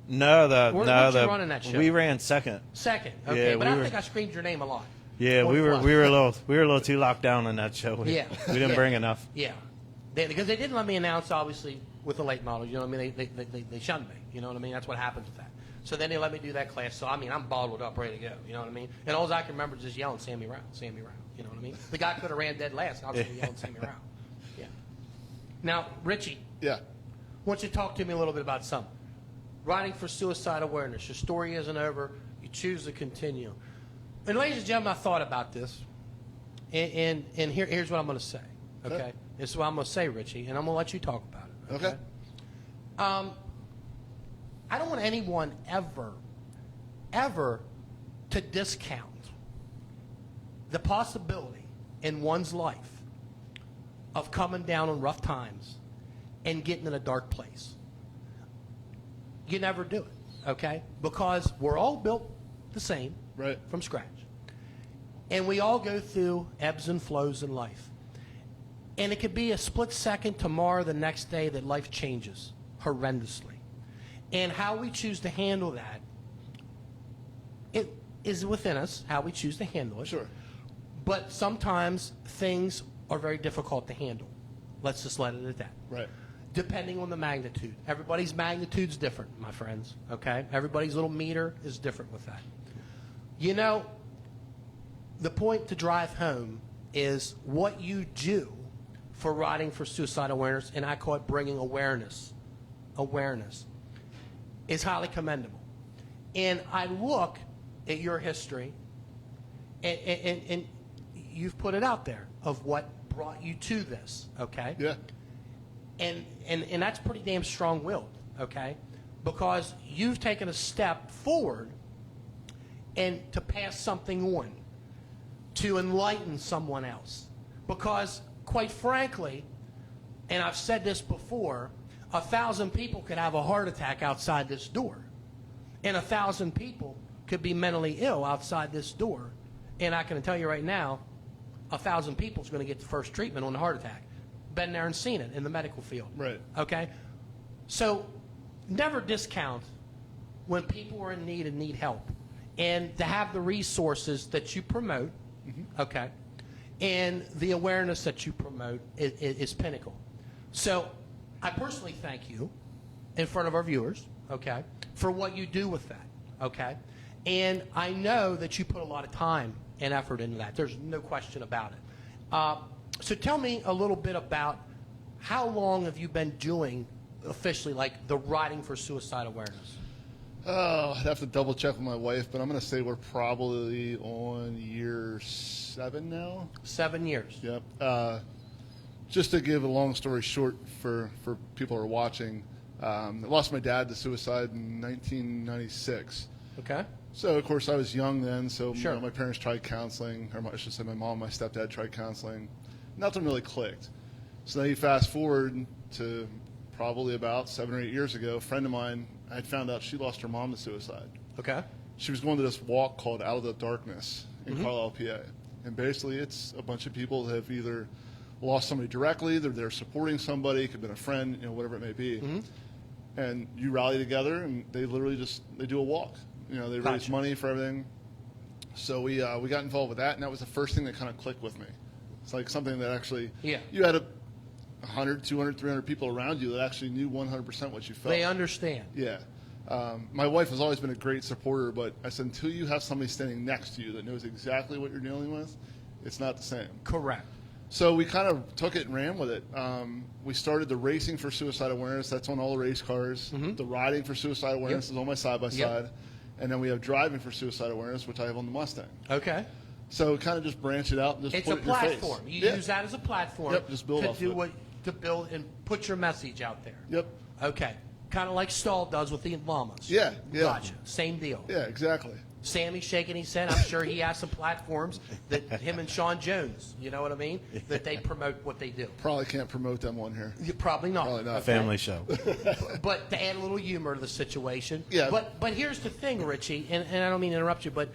No, Weren't you running that show? We ran second. Second, okay, Yeah, but we I were- think I screamed your name a lot. Yeah, Or we were fluff. a little too locked down in that show. We didn't bring enough. Yeah, because they didn't let me announce, obviously, with the late models. You know what I mean? They shunned me. You know what I mean? That's what happens with that. So then they let me do that class. So, I mean, I'm bottled up, ready to go. You know what I mean? And all I can remember is just yelling, Sammy Rial, Sammy Rial. You know what I mean? The guy could have ran dead last. I was yelling, Sammy Rial. Yeah. Now, Richie, Yeah. want you to talk to me a little bit about something. Riding for suicide awareness. Your story isn't over. You choose to continue. And ladies and gentlemen, I thought about this, and here's what I'm going to say. Okay, this is what I'm going to say, Richie, and I'm going to let you talk about it. Okay. I don't want anyone ever to discount the possibility in one's life of coming down on rough times and getting in a dark place. You never do it, okay? Because we're all built the same, Right. from scratch. And we all go through ebbs and flows in life. And it could be a split second tomorrow, the next day, that life changes horrendously. And how we choose to handle that, it is within us, how we choose to handle it. Sure. But sometimes things are very difficult to handle. Let's just let it at that. Right. Depending on the magnitude. Everybody's magnitude's different, my friends, okay? Everybody's little meter is different with that. You know, the point to drive home is what you do for riding for suicide awareness, and I call it bringing awareness, is highly commendable. And I look at your history, and you've put it out there of what brought you to this, okay? Yeah. And that's pretty damn strong-willed, okay? Because you've taken a step forward and to pass something on, to enlighten someone else. Because, quite frankly, and I've said this before, 1,000 people could have a heart attack outside this door. And 1,000 people could be mentally ill outside this door. And I can tell you right now, 1,000 people is going to get the first treatment on the heart attack. Been there and seen it in the medical field. Right. Okay? So never discount when people are in need and need help. And to have the resources that you promote, okay, and the awareness that you promote is pinnacle. So I personally thank you in front of our viewers, okay, for what you do with that, okay? And I know that you put a lot of time and effort into that. There's no question about it. So tell me a little bit about how long have you been doing officially, like, the riding for suicide awareness? Oh, I'd have to double check with my wife, but I'm going to say we're probably on year 7 now. 7 years. Yep. Just to give a long story short for people who are watching, I lost my dad to suicide in 1996. Okay. So, of course, I was young then, so Sure. my parents tried counseling, or I should say my mom and my stepdad tried counseling. Nothing really clicked. So now you fast forward to probably about 7 or 8 years ago, a friend of mine, I had found out she lost her mom to suicide. Okay. She was going to this walk called Out of the Darkness in Carlisle, PA. And basically it's a bunch of people that have either lost somebody directly, they're supporting somebody, it could have been a friend, whatever it may be. And you rally together and they literally they do a walk. They raise Gotcha. money for everything. So we got involved with that, and that was the first thing that kind of clicked with me. It's like something that actually, you had 100, 200, 300 people around you that actually knew 100% what you felt. They understand. Yeah. My wife has always been a great supporter, but I said, until you have somebody standing next to you that knows exactly what you're dealing with, it's not the same. Correct. So we kind of took it and ran with it. We started the Racing for Suicide Awareness. That's on all the race cars. The Riding for Suicide Awareness is on my side-by-side. And then we have Driving for Suicide Awareness, which I have on the Mustang. Okay. So kind of just branch it out and just It's put a it in your face. platform. You Yeah. use that as a platform Just build to off do of it. what to build and put your message out there. Yep. Okay. Kind of like Stahl does with the llamas. Yeah. Gotcha. Same deal. Yeah, exactly. Sammy's shaking his head. I'm sure he has some platforms that him and Sean Jones, you know what I mean, that they promote what they do. Probably can't promote them on here. Probably not. Probably not. Okay? Family show. But to add a little humor to the situation. Yeah. But here's the thing, Richie, and I don't mean to interrupt you, but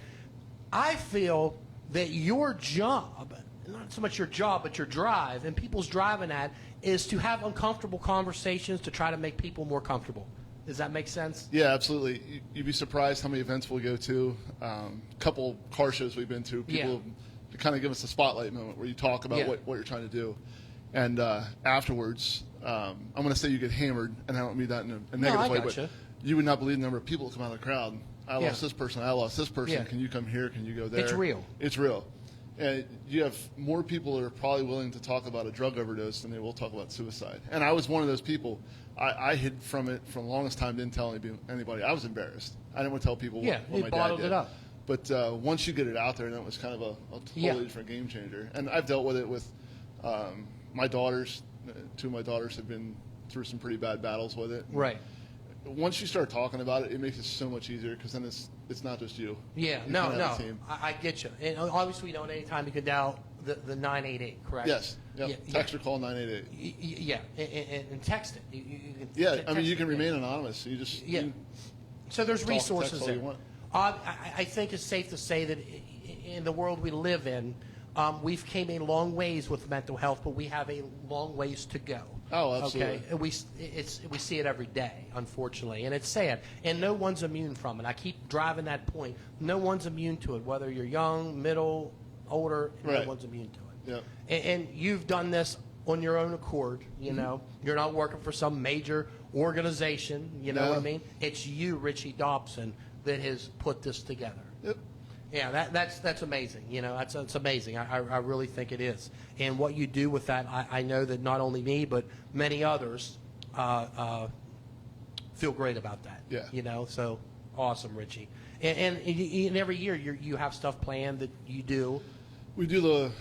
I feel that your job, not so much your job, but your drive, and people's driving at, is to have uncomfortable conversations to try to make people more comfortable. Does that make sense? Yeah, absolutely. You'd be surprised how many events we'll go to. Couple car shows we've been to, people kind of give us a spotlight moment where you talk about what you're trying to do. And afterwards, I'm going to say you get hammered, and I don't mean that in a negative way, gotcha. but you would not believe the number of people that come out of the crowd. I lost this person, I lost this person. Yeah. Can you come here? Can you go there? It's real. It's real. And you have more people that are probably willing to talk about a drug overdose than they will talk about suicide. And I was one of those people. I hid from it for the longest time, didn't tell anybody. I was embarrassed. I didn't want to tell people what my dad bottled did. it up. But once you get it out there, then it was kind of a totally different game changer. And I've dealt with it with my daughters. Two of my daughters have been through some pretty bad battles with it. Right. Once you start talking about it, it makes it so much easier because then it's not just you. Yeah, You no, kinda have a team. I get you. And obviously, you know, anytime you can dial the 988, correct? Yes. Yep. Yeah, Text or call 988. Yeah, and text it. You can Yeah, text I mean, you it, can remain anonymous. You just So there's talk, resources text all there. you want. I think it's safe to say that in the world we live in, we've came a long ways with mental health, but we have a long ways to go. Oh, absolutely. Okay, and we see it every day, unfortunately, and it's sad. And no one's immune from it. I keep driving that point. No one's immune to it, whether you're young, middle, older. No Right. one's immune to it. Yeah. And you've done this on your own accord. You know, you're not working for some major organization. You know what I mean? It's you, Richie Dobson, that has put this together. Yep. Yeah, that's amazing. You know, that's amazing. I really think it is. And what you do with that, I know that not only me, but many others feel great about that. Yeah. You know, so awesome, Richie. And every year you have stuff planned that you do. We do the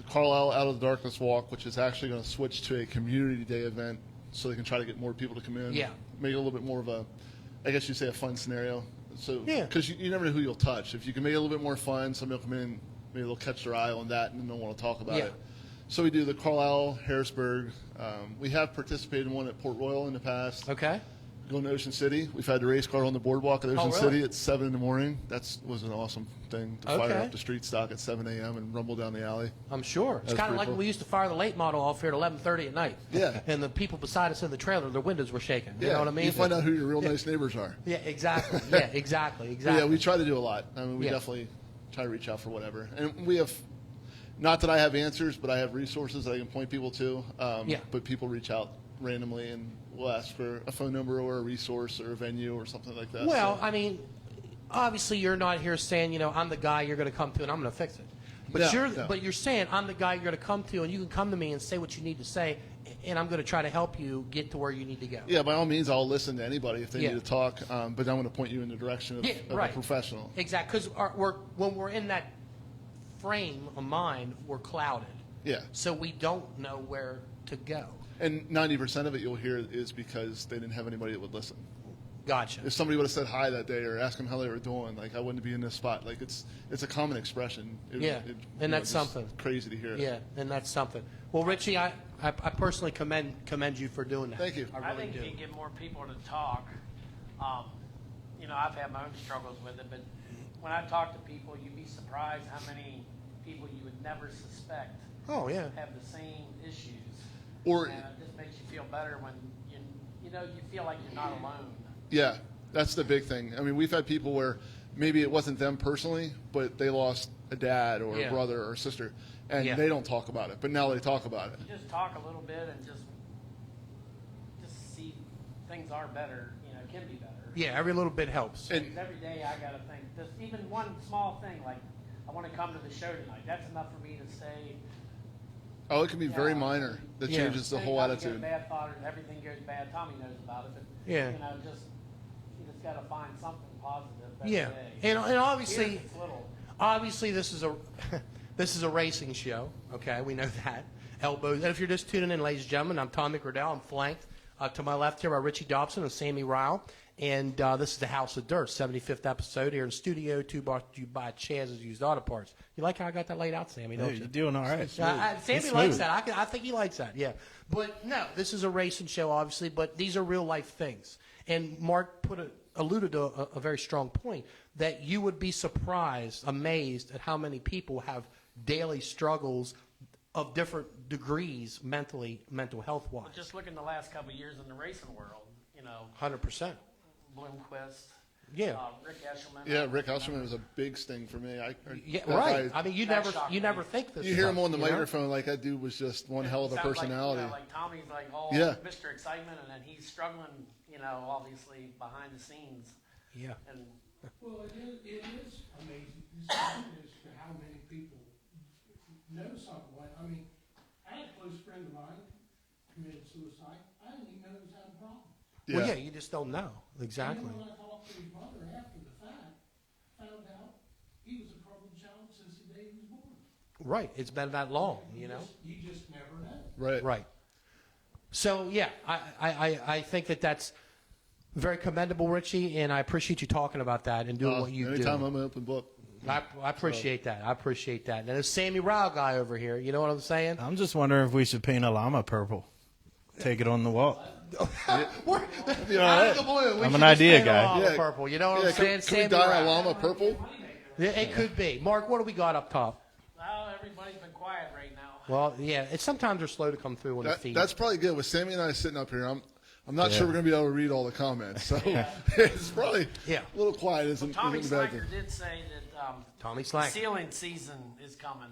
Carlisle Out of the Darkness Walk, which is actually going to switch to a community day event so they can try to get more people to come in. Yeah. Make it a little bit more of a, I guess you'd say, a fun scenario. So, Yeah. because you never know who you'll touch. If you can make it a little bit more fun, somebody will come in, maybe they'll catch their eye on that and then they'll want to talk about Yeah. it. So we do the Carlisle, Harrisburg. We have participated in one at Port Royal in the past. Okay. Going to Ocean City. We've had the race car on the boardwalk at Ocean really? City at 7 in the morning. That was an awesome thing to fire Okay. up the street stock at 7 a.m. and rumble down the alley. I'm sure. It's That's kind of pretty like cool. when we used to fire the late model off here at 11:30 at night. Yeah. And the people beside us in the trailer, their windows were shaking. You know what I mean? You find out who your real nice neighbors are. Yeah, exactly. Yeah, exactly. But Exactly. yeah, we try to do a lot. I mean, we Yeah. definitely try to reach out for whatever. And we have, not that I have answers, but I have resources that I can point people to. Yeah. But people reach out randomly and will ask for a phone number or a resource or a venue or something like that. Well, So- I mean, obviously you're not here saying, you know, I'm the guy you're going to come to and I'm going to fix it. But No. you're saying I'm the guy you're going to come to and you can come to me and say what you need to say and I'm going to try to help you get to where you need to go. yeah, by all means, I'll listen to anybody if they Yeah. need to talk. But I'm going to point you in the direction of, Yeah, of right. a professional. Exactly, because when we're in that frame of mind, we're clouded. Yeah. So we don't know where to go. And 90% of it you'll hear is because they didn't have anybody that would listen. Gotcha. If somebody would have said hi that day or asked them how they were doing, like I wouldn't be in this spot. Like it's a common expression. Yeah, you and know, that's just something. crazy to hear. Yeah, and that's something. Well, Richie, I personally commend you for doing that. Thank you. I really think do. if you get more people to talk, you know, I've had my own struggles with it, but when I talk to people, you'd be surprised how many people you would never suspect Oh yeah. have the same issues. Or And it just makes you feel better when you know you feel like you're not alone. yeah, that's the big thing. I mean, we've had people where maybe it wasn't them personally, but they lost a dad or Yeah. a brother or a sister, and Yeah. they don't talk about it. But now they talk about it. You just talk a little bit and just see things are better. You know, can be better. Yeah, every little bit helps. And Because every day I gotta think. Just even one small thing like I want to come to the show tonight. That's enough for me to say. oh, it can be very Yeah. minor. That Yeah. changes the Say whole Tommy gets a attitude. bad thought or everything goes bad. Tommy knows about it, but Yeah. you know, you just gotta find something positive. Every Yeah, day. and obviously, Even if it's little. obviously this is a this is a racing show. Okay, we know that. Elbows. And if you're just tuning in, ladies and gentlemen, I'm Tommy Gradell. I'm flanked to my left here by Richie Dobson and Sammy Rial. And this is the House of Dirt, 75th episode here in Studio 2, brought to you by Chaz's Used Auto Parts. You like how I got that laid out, Sammy, don't Hey, you? you're doing all right. Sammy It's likes smooth. that. I think he likes that, yeah. But no, this is a racing show, obviously, but these are real-life things. And Mark alluded to a very strong point, that you would be surprised, amazed at how many people have daily struggles of different degrees mental health-wise. Just look in the last couple of years in the racing world. You know, 100%. Bloomquist. Yeah. Rick Eshelman. Yeah, Rick Houseman was a big sting for me. Yeah, that right. guy- I mean, you That never shocked me. think this. you hear him stuff, on the you know? microphone like that dude was just one hell of a Sounds personality. Like Tommy's like all Yeah. Mr. Excitement, and then he's struggling. You know, obviously behind the scenes. Yeah. And Well, it is amazing as to how many people know something. I mean, I had a close friend of mine committed suicide. I didn't even know he was having problems. Yeah. Well, yeah, you just don't know. Exactly. And then when I talked to his mother after the fact, found out he was a troubled child since the day he was born. Right. It's been that long, you know? You just never know. Right. Right. So, yeah, I think that's very commendable, Richie, and I appreciate you talking about that and doing what you anytime do. I'm an open book. I appreciate that. I appreciate that. And there's Sammy Rial guy over here. You know what I'm saying? I'm just wondering if we should paint a llama purple. Take it on the wall. We're, out of the blue. I'm an idea guy. Yeah. Purple. You know what I'm saying? Can we Sammy dye a Rial. llama purple? Yeah, it could be. Mark, what do we got up top? Well, everybody's been quiet right now. Well, yeah, sometimes they're slow to come through on the feed. That's probably good. With Sammy and I sitting up here, I'm not sure we're going to be able to read all the comments. So it's probably a little quiet. Tommy Isn't a bad thing. Slacker did say that Tommy Slacker. sealing season is coming.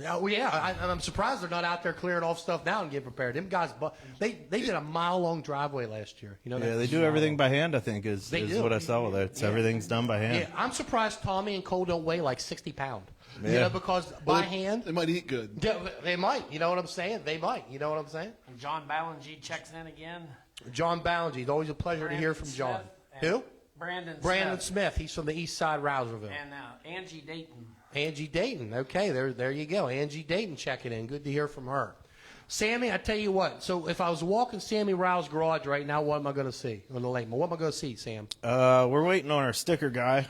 I'm surprised they're not out there clearing off stuff now and getting prepared. Them guys, they did a mile-long driveway last year. You know, Yeah, they do everything by hand, I think, is do. what I saw there. Everything's done by hand. Yeah, I'm surprised Tommy and Cole don't weigh like 60 pounds. You Yeah. know, because by hand, They might eat good. they might. You know what I'm saying? They might. You know what I'm saying? And John Ballingy checks in again. John Ballingy. It's always a pleasure to hear from John. Smith and Who? Brandon Smith. He's from the east side of Rouserville. And Angie Dayton. Angie Dayton. Okay, there you go. Angie Dayton checking in. Good to hear from her. Sammy, I tell you what. So if I was walking Sammy Rial's garage right now, what am I going to see on the lake? What am I going to see, Sam? We're waiting on our sticker guy.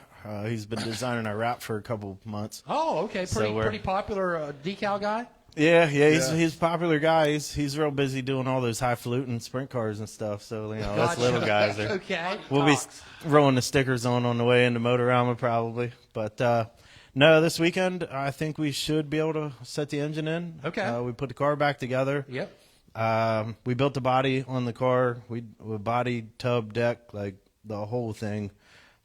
He's been designing our wrap for a couple months. Oh, okay. Pretty popular decal guy. Yeah, he's a popular guy. He's real busy doing all those highfalutin sprint cars and stuff. So us little guys are. Okay. We'll be rolling the stickers on the way into Motorama probably. But no, this weekend I think we should be able to set the engine in. Okay. We put the car back together. Yep. We built the body on the car. We body, tub, deck, like the whole thing.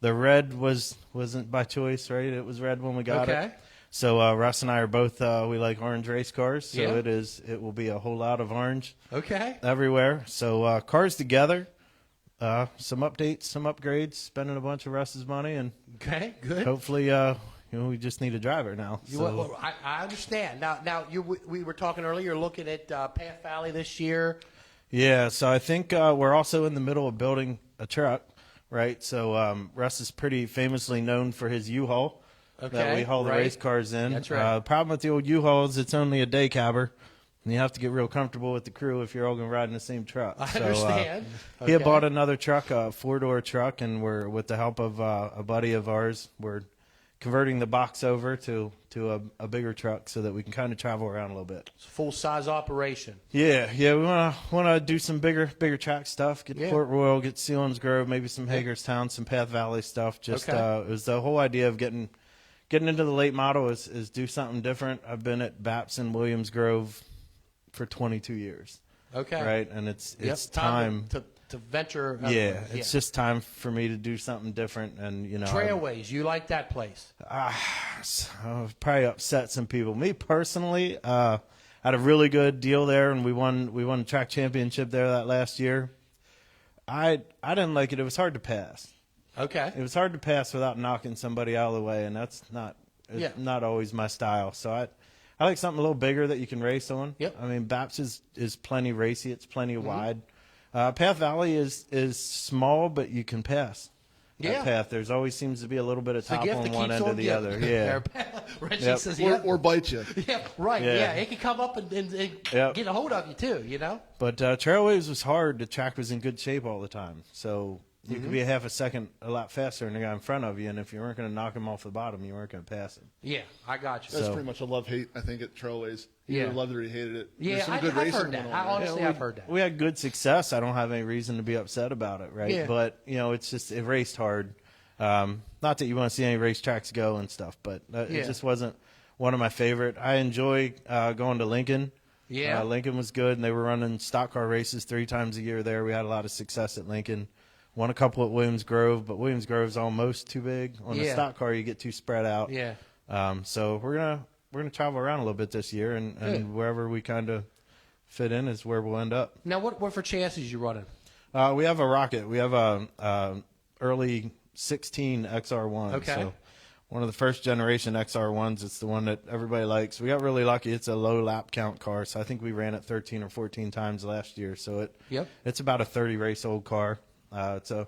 The red wasn't by choice, right? It was red when we got it. So Russ and I are both we like orange race cars. So it will be a whole lot of orange. Okay. Everywhere. So cars together. Some updates, some upgrades. Spending a bunch of Russ's money, and Okay. Good. hopefully we just need a driver now. So. I understand. Now we were talking earlier. You're looking at Path Valley this year. Yeah. So I think we're also in the middle of building a truck. Right, so Russ is pretty famously known for his U-Haul that we haul the race cars in. That's right. The problem with the old U-Haul is it's only a day cabber, and you have to get real comfortable with the crew if you're all going to ride in the same truck. I understand. He had bought another truck, a four-door truck, and we're with the help of a buddy of ours, we're converting the box over to a bigger truck so that we can kind of travel around a little bit. It's a full-size operation. Yeah, we want to do some bigger track stuff. Get Port Royal, get Sealands Grove, maybe some Hagerstown, some Path Valley stuff. Just it was the whole idea of getting into the late model is do something different. I've been at Babson, Williams Grove for 22 years. Okay. Right, and it's time to venture. It's just time for me to do something different, and Trailways. You like that place? I've probably upset some people. Me personally, I had a really good deal there, and we won the track championship there that last year. I didn't like it. It was hard to pass. Okay. It was hard to pass without knocking somebody out of the way, and that's not always my style. So I like something a little bigger that you can race on. Yep. I mean, Baps is plenty racy. It's plenty wide. Path Valley is small, but you can pass. That path. There's always seems to be a little bit of top on one end or the other. Yeah. Richie says, or bite you. Yeah, right. Yeah, it can come up and get a hold of you too. But Trailways was hard. The track was in good shape all the time, so you could be a half a second a lot faster than the guy in front of you. And if you weren't going to knock him off the bottom, you weren't going to pass him. Yeah, I got you. That's pretty much a love-hate, I think, at Trailways. You either loved it or you hated it. Yeah, I've heard that. I've heard that. We had good success. I don't have any reason to be upset about it, right? Yeah. But, it's just it raced hard. Not that you want to see any racetracks go and stuff, but it just wasn't one of my favorite. I enjoy going to Lincoln. Yeah. Lincoln was good, and they were running stock car races 3 times a year there. We had a lot of success at Lincoln. Won a couple at Williams Grove, but Williams Grove's almost too big. On the stock car, you get too spread out. Yeah. So we're gonna travel around a little bit this year, and wherever we kind of fit in is where we'll end up. Now, what for chassis you running? We have a Rocket. We have a early 16 XR1. Okay. So one of the first generation XR1s. It's the one that everybody likes. We got really lucky. It's a low lap count car, so I think we ran it 13 or 14 times last year. So it's about a 30 race old car. It's a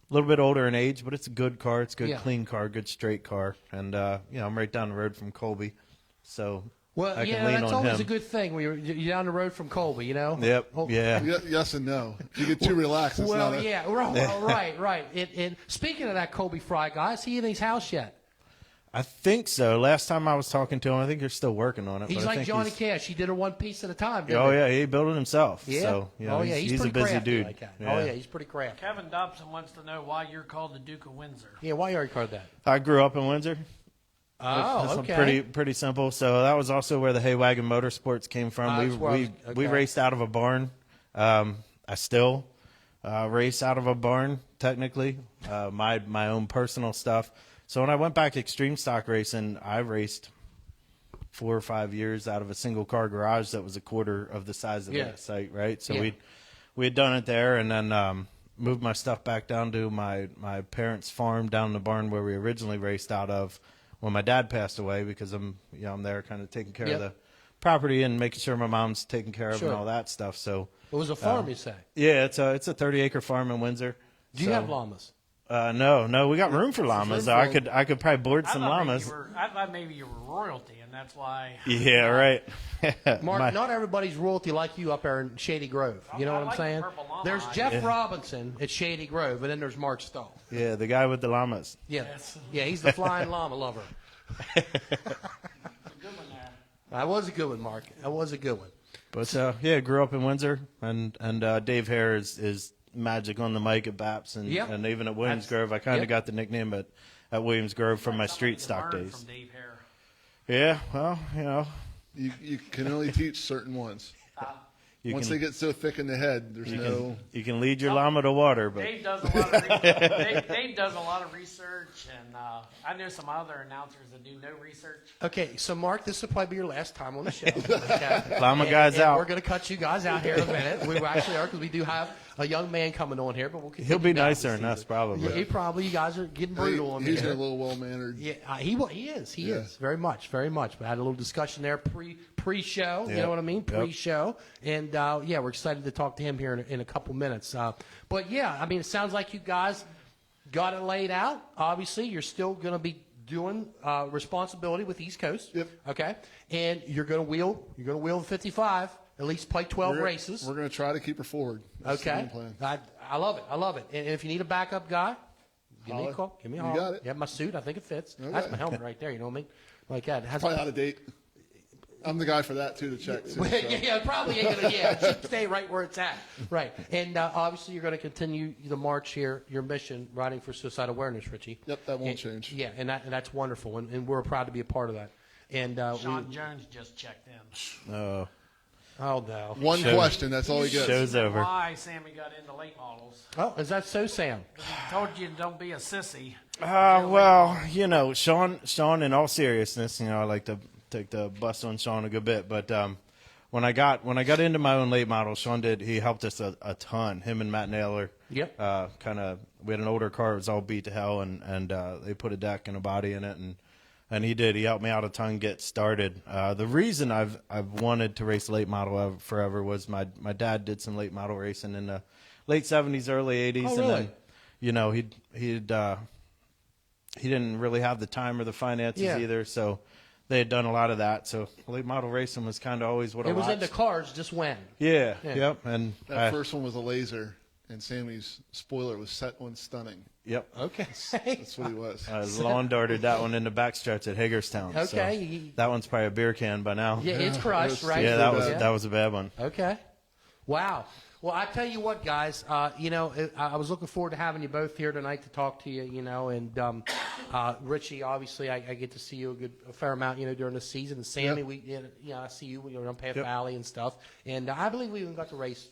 little bit older in age, but it's a good car. It's a good, clean car, good straight car. And, I'm right down the road from Colby, so I can lean that's on always him. a good thing when you're down the road from Colby, Yep, yeah. Yes and no. If you get too relaxed, it's not right. And speaking of that Colby Fry guy, is he in his house yet? I think so. Last time I was talking to him, I think they're still working on it. He's but like I think Johnny Cash. He did it one piece at a time. He built it himself. Yeah. So, he's a pretty busy crafty dude. like that. Yeah. He's pretty crafty. Kevin Dobson wants to know why you're called the Duke of Windsor. Yeah, why are you called that? I grew up in Windsor. Oh, That's okay. pretty simple. So that was also where the Hay Wagon Motorsports came from. We raced out of a barn. I still race out of a barn, technically. My own personal stuff. So when I went back extreme stock racing, I raced 4 or 5 years out of a single car garage that was a quarter of the size of that site, right? So we had done it there, and then moved my stuff back down to my parents' farm down in the barn where we originally raced out of when my dad passed away, because I'm there kind of taking care of the property and making sure my mom's taken care of and all that stuff. So it was a farm, you say? Yeah, it's a 30-acre farm in Windsor. Do you have llamas? No, we got room for llamas. I could probably board some llamas. I thought maybe you were royalty, and that's why. Yeah, right. Mark, not everybody's royalty like you up there in Shady Grove. You know what I'm saying? There's Jeff Robinson at Shady Grove, and then there's Mark Stahl. Yeah, the guy with the llamas. Yeah, he's the flying llama lover. Good one there. That was a good one, Mark. That was a good one. But grew up in Windsor, and Dave Hare is magic on the mic at Baps, and even at Williams Grove. I kind of got the nickname at Williams Grove from my street stock days. From Dave Hare. Yeah, well, You can only teach certain ones. Once they get so thick in the head, you can lead your llama to water, but Dave does a lot of research. Dave does a lot of research, and I know some other announcers that do no research. Okay, so Mark, this will probably be your last time on the show. Okay? Llama guys out. We're going to cut you guys out here in a minute. We actually are, because we do have a young man coming on here, but he'll be nicer than us, probably. Yeah, he probably. You guys are getting brutal on me. He's a little well-mannered. Yeah, he is. He is very much. We had a little discussion there pre-show. You know what I mean? Pre-show, and we're excited to talk to him here in a couple minutes. But it sounds like you guys got it laid out. Obviously, you're still going to be doing responsibility with East Coast. Yep. Okay, and you're going to wheel. You're going to wheel the 55. At least play 12 races. We're going to try to keep her forward. That's the game plan. I love it. And if you need a backup guy, give me a call. Give me a call. You got it. You have my suit. I think it fits. Okay. That's my helmet right there. You know what I mean? Like that. Probably out of date. I'm the guy for that, too, to check. Too, so. Probably ain't going to. Yeah, it should stay right where it's at. Right. And obviously you're going to continue the march here, your mission, riding for suicide awareness, Richie. Yep, that won't change. Yeah, and that's wonderful. And we're proud to be a part of that. And Sean Jones just checked in. Oh, no. One question, that's all he gets. Show's over. Why Sammy got into late models. Oh, is that so, Sam? He told you don't be a sissy. Sean, in all seriousness, I like to take the bus on Sean a good bit, but when I got into my own late model, he helped us a ton. Him and Matt Naylor. Yep. We had an older car, it was all beat to hell, and they put a deck and a body in it, and he did. He helped me out a ton get started. The reason I've wanted to race late model forever was my dad did some late model racing in the late 70s, early 80s. Oh, really? And then, he didn't really have the time or the finances either, so they had done a lot of that. So late model racing was kind of always what I watched. It was into cars just when. Yeah, yep. And that first one was a laser, and Sammy's spoiler was set on stunning. Yep. Okay. That's what he was. I lawn darted that one in the backstretch at Hagerstown. Okay. So that one's probably a beer can by now. Yeah, it's crushed, right? Yeah, that was a bad one. Okay. Wow. Well, I tell you what, guys. I was looking forward to having you both here tonight to talk to you. And Richie, obviously, I get to see you a fair amount. During the season. And Sammy, I see you. On Path Valley and stuff. And I believe we even got to race.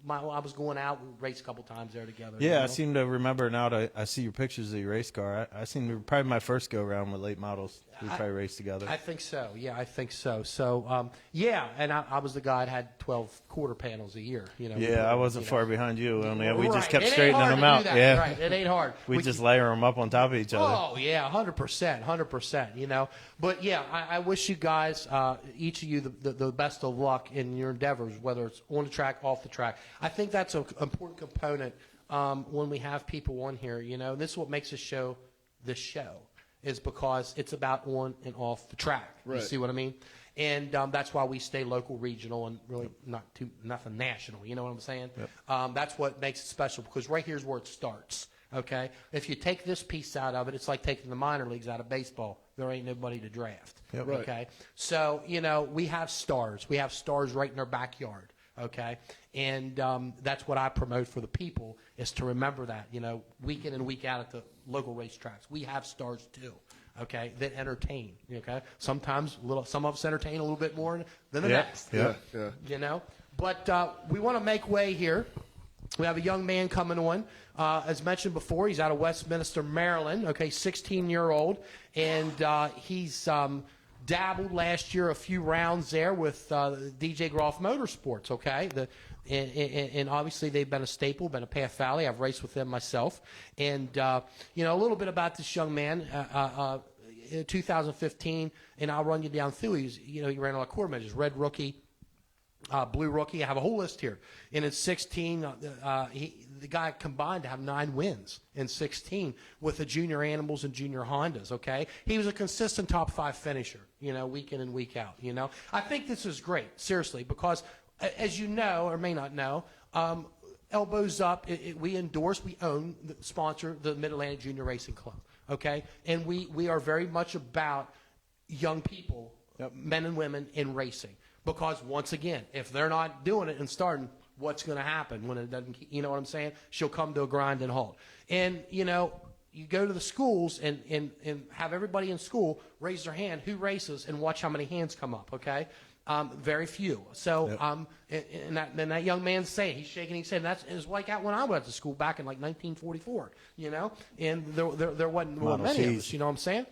I was going out, we raced a couple times there together. Yeah, I seem to remember now. I see your pictures of your race car. I seem to probably my first go around with late models. We probably raced together. I think so. Yeah, I think so. So, yeah, and I was the guy that had 12 quarter panels a year. Yeah, I wasn't far behind you. We Right. just kept It ain't straightening hard them to out. do that. Yeah, Right. It ain't hard. we just layer them up on top of each other. Oh yeah, 100%, 100%. But yeah, I wish you guys, each of you, the best of luck in your endeavors, whether it's on the track, off the track. I think that's an important component when we have people on here. This is what makes this show, is because it's about on and off the track. Right. You see what I mean? And that's why we stay local, regional, and really nothing national. You know what I'm saying? Yep. That's what makes it special, because right here's where it starts. Okay? If you take this piece out of it, it's like taking the minor leagues out of baseball. There ain't nobody to draft. Yep. Right. Okay? So, we have stars. We have stars right in our backyard. Okay? And that's what I promote for the people, is to remember that, week in and week out at the local racetracks. We have stars too. Okay, that entertain. Okay, sometimes some of us entertain a little bit more than the next. Yeah. But we want to make way here. We have a young man coming on. As mentioned before, he's out of Westminster, Maryland. Okay, 16-year-old, and he's dabbled last year a few rounds there with DJ Groff Motorsports. Okay, and obviously they've been a staple, been a Path Valley. I've raced with them myself, and a little bit about this young man. In 2015, and I'll run you down through. He ran a lot of quarter measures, red rookie, blue rookie. I have a whole list here. And in 16, the guy combined to have 9 wins in 16 with the junior animals and junior Hondas. Okay, he was a consistent top 5 finisher. Week in and week out. I think this is great, seriously, because as you know or may not know, Elbows Up, we endorse, we own, sponsor the Mid-Atlantic Junior Racing Club. Okay, and we are very much about young people, men and women, in racing. Because once again, if they're not doing it and starting, what's going to happen when it doesn't? You know what I'm saying? She'll come to a grind and halt. And you go to the schools and have everybody in school raise their hand who races and watch how many hands come up. Okay. Very few. So, and that young man's saying, he's shaking his head. That is like that when I went to school back in like 1944, and there wasn't many of us, you know what I'm saying?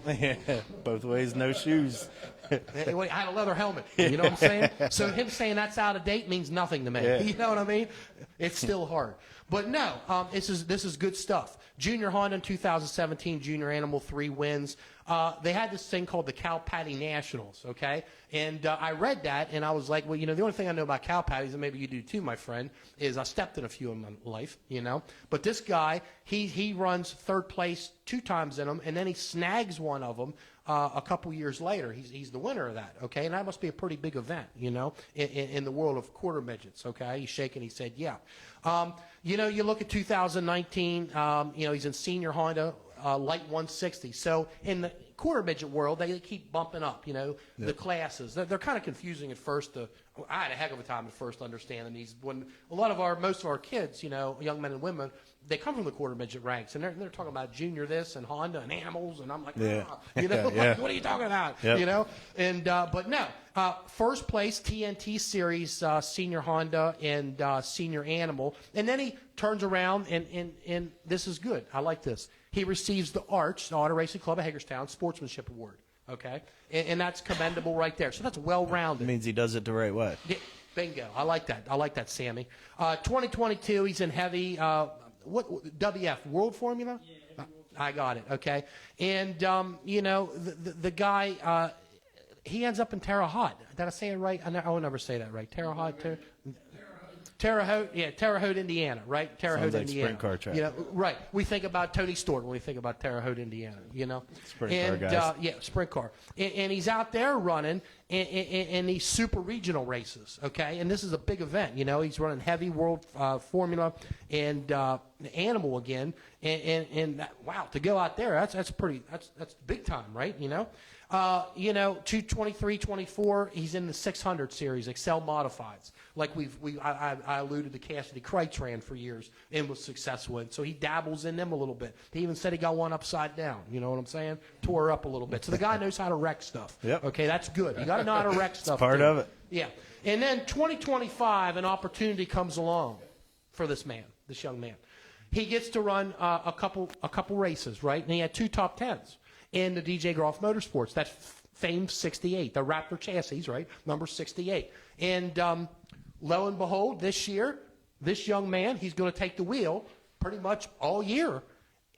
Yeah, both ways, no shoes. I had a leather helmet, you know what I'm saying? So him saying that's out of date means nothing to me. Yeah. You know what I mean? It's still hard. But no, this is good stuff. Junior Honda in 2017, Junior Animal, 3 wins. They had this thing called the Cow Patty Nationals, okay? And I read that, and I was like, well, the only thing I know about cow patties, and maybe you do too, my friend, is I stepped in a few in my life, But this guy, he runs 3rd place 2 times in them, and then he snags one of them a couple years later. He's the winner of that, okay? And that must be a pretty big event, in the world of quarter midgets, okay? He's shaking. He said, yeah. You look at 2019, he's in senior Honda, light 160. So in the quarter midget world, they keep bumping up, the classes. They're kind of confusing at first. I had a heck of a time at first understanding these. When most of our kids, young men and women, they come from the quarter midget ranks, and they're talking about junior this and Honda and animals, and I'm like, like, what are you talking about? Yep. And but no, first place TNT Series senior Honda and senior animal, and then he turns around and this is good. I like this. He receives the ARCH, the Auto Racing Club of Hagerstown Sportsmanship Award. Okay, and that's commendable right there. So that's well-rounded. It means he does it the right way. Yeah, bingo. I like that, Sammy. 2022, he's in heavy. What WF World Formula? Yeah, I got it. Okay, and the guy, he ends up in Terre Haute. Did I say it right? I will never say that right. Terre Haute. Terre Haute, Indiana, right? Terre Haute, Sounds like Indiana. sprint car track. Right. We think about Tony Stewart when we think about Terre Haute, Indiana. Sprint car guys. Sprint car. And he's out there running in these super regional races. Okay, and this is a big event. He's running heavy world formula and animal again. And wow, to go out there, that's big time, right? 223, 24. He's in the 600 series, Excel Modifieds. Like I alluded to Cassidy Kreitz ran for years and was successful in. So he dabbles in them a little bit. He even said he got one upside down. You know what I'm saying? Tore her up a little bit. So the guy knows how to wreck stuff. Yep. Okay, that's good. You got to know how to wreck stuff. Part of it. Yeah. And then 2025, an opportunity comes along for this young man. He gets to run a couple races, right? And he had 2 top 10s. in the DJ Groff Motorsports. That's famed 68, the Raptor chassis, right? Number 68. And lo and behold, this year, this young man, he's going to take the wheel pretty much all year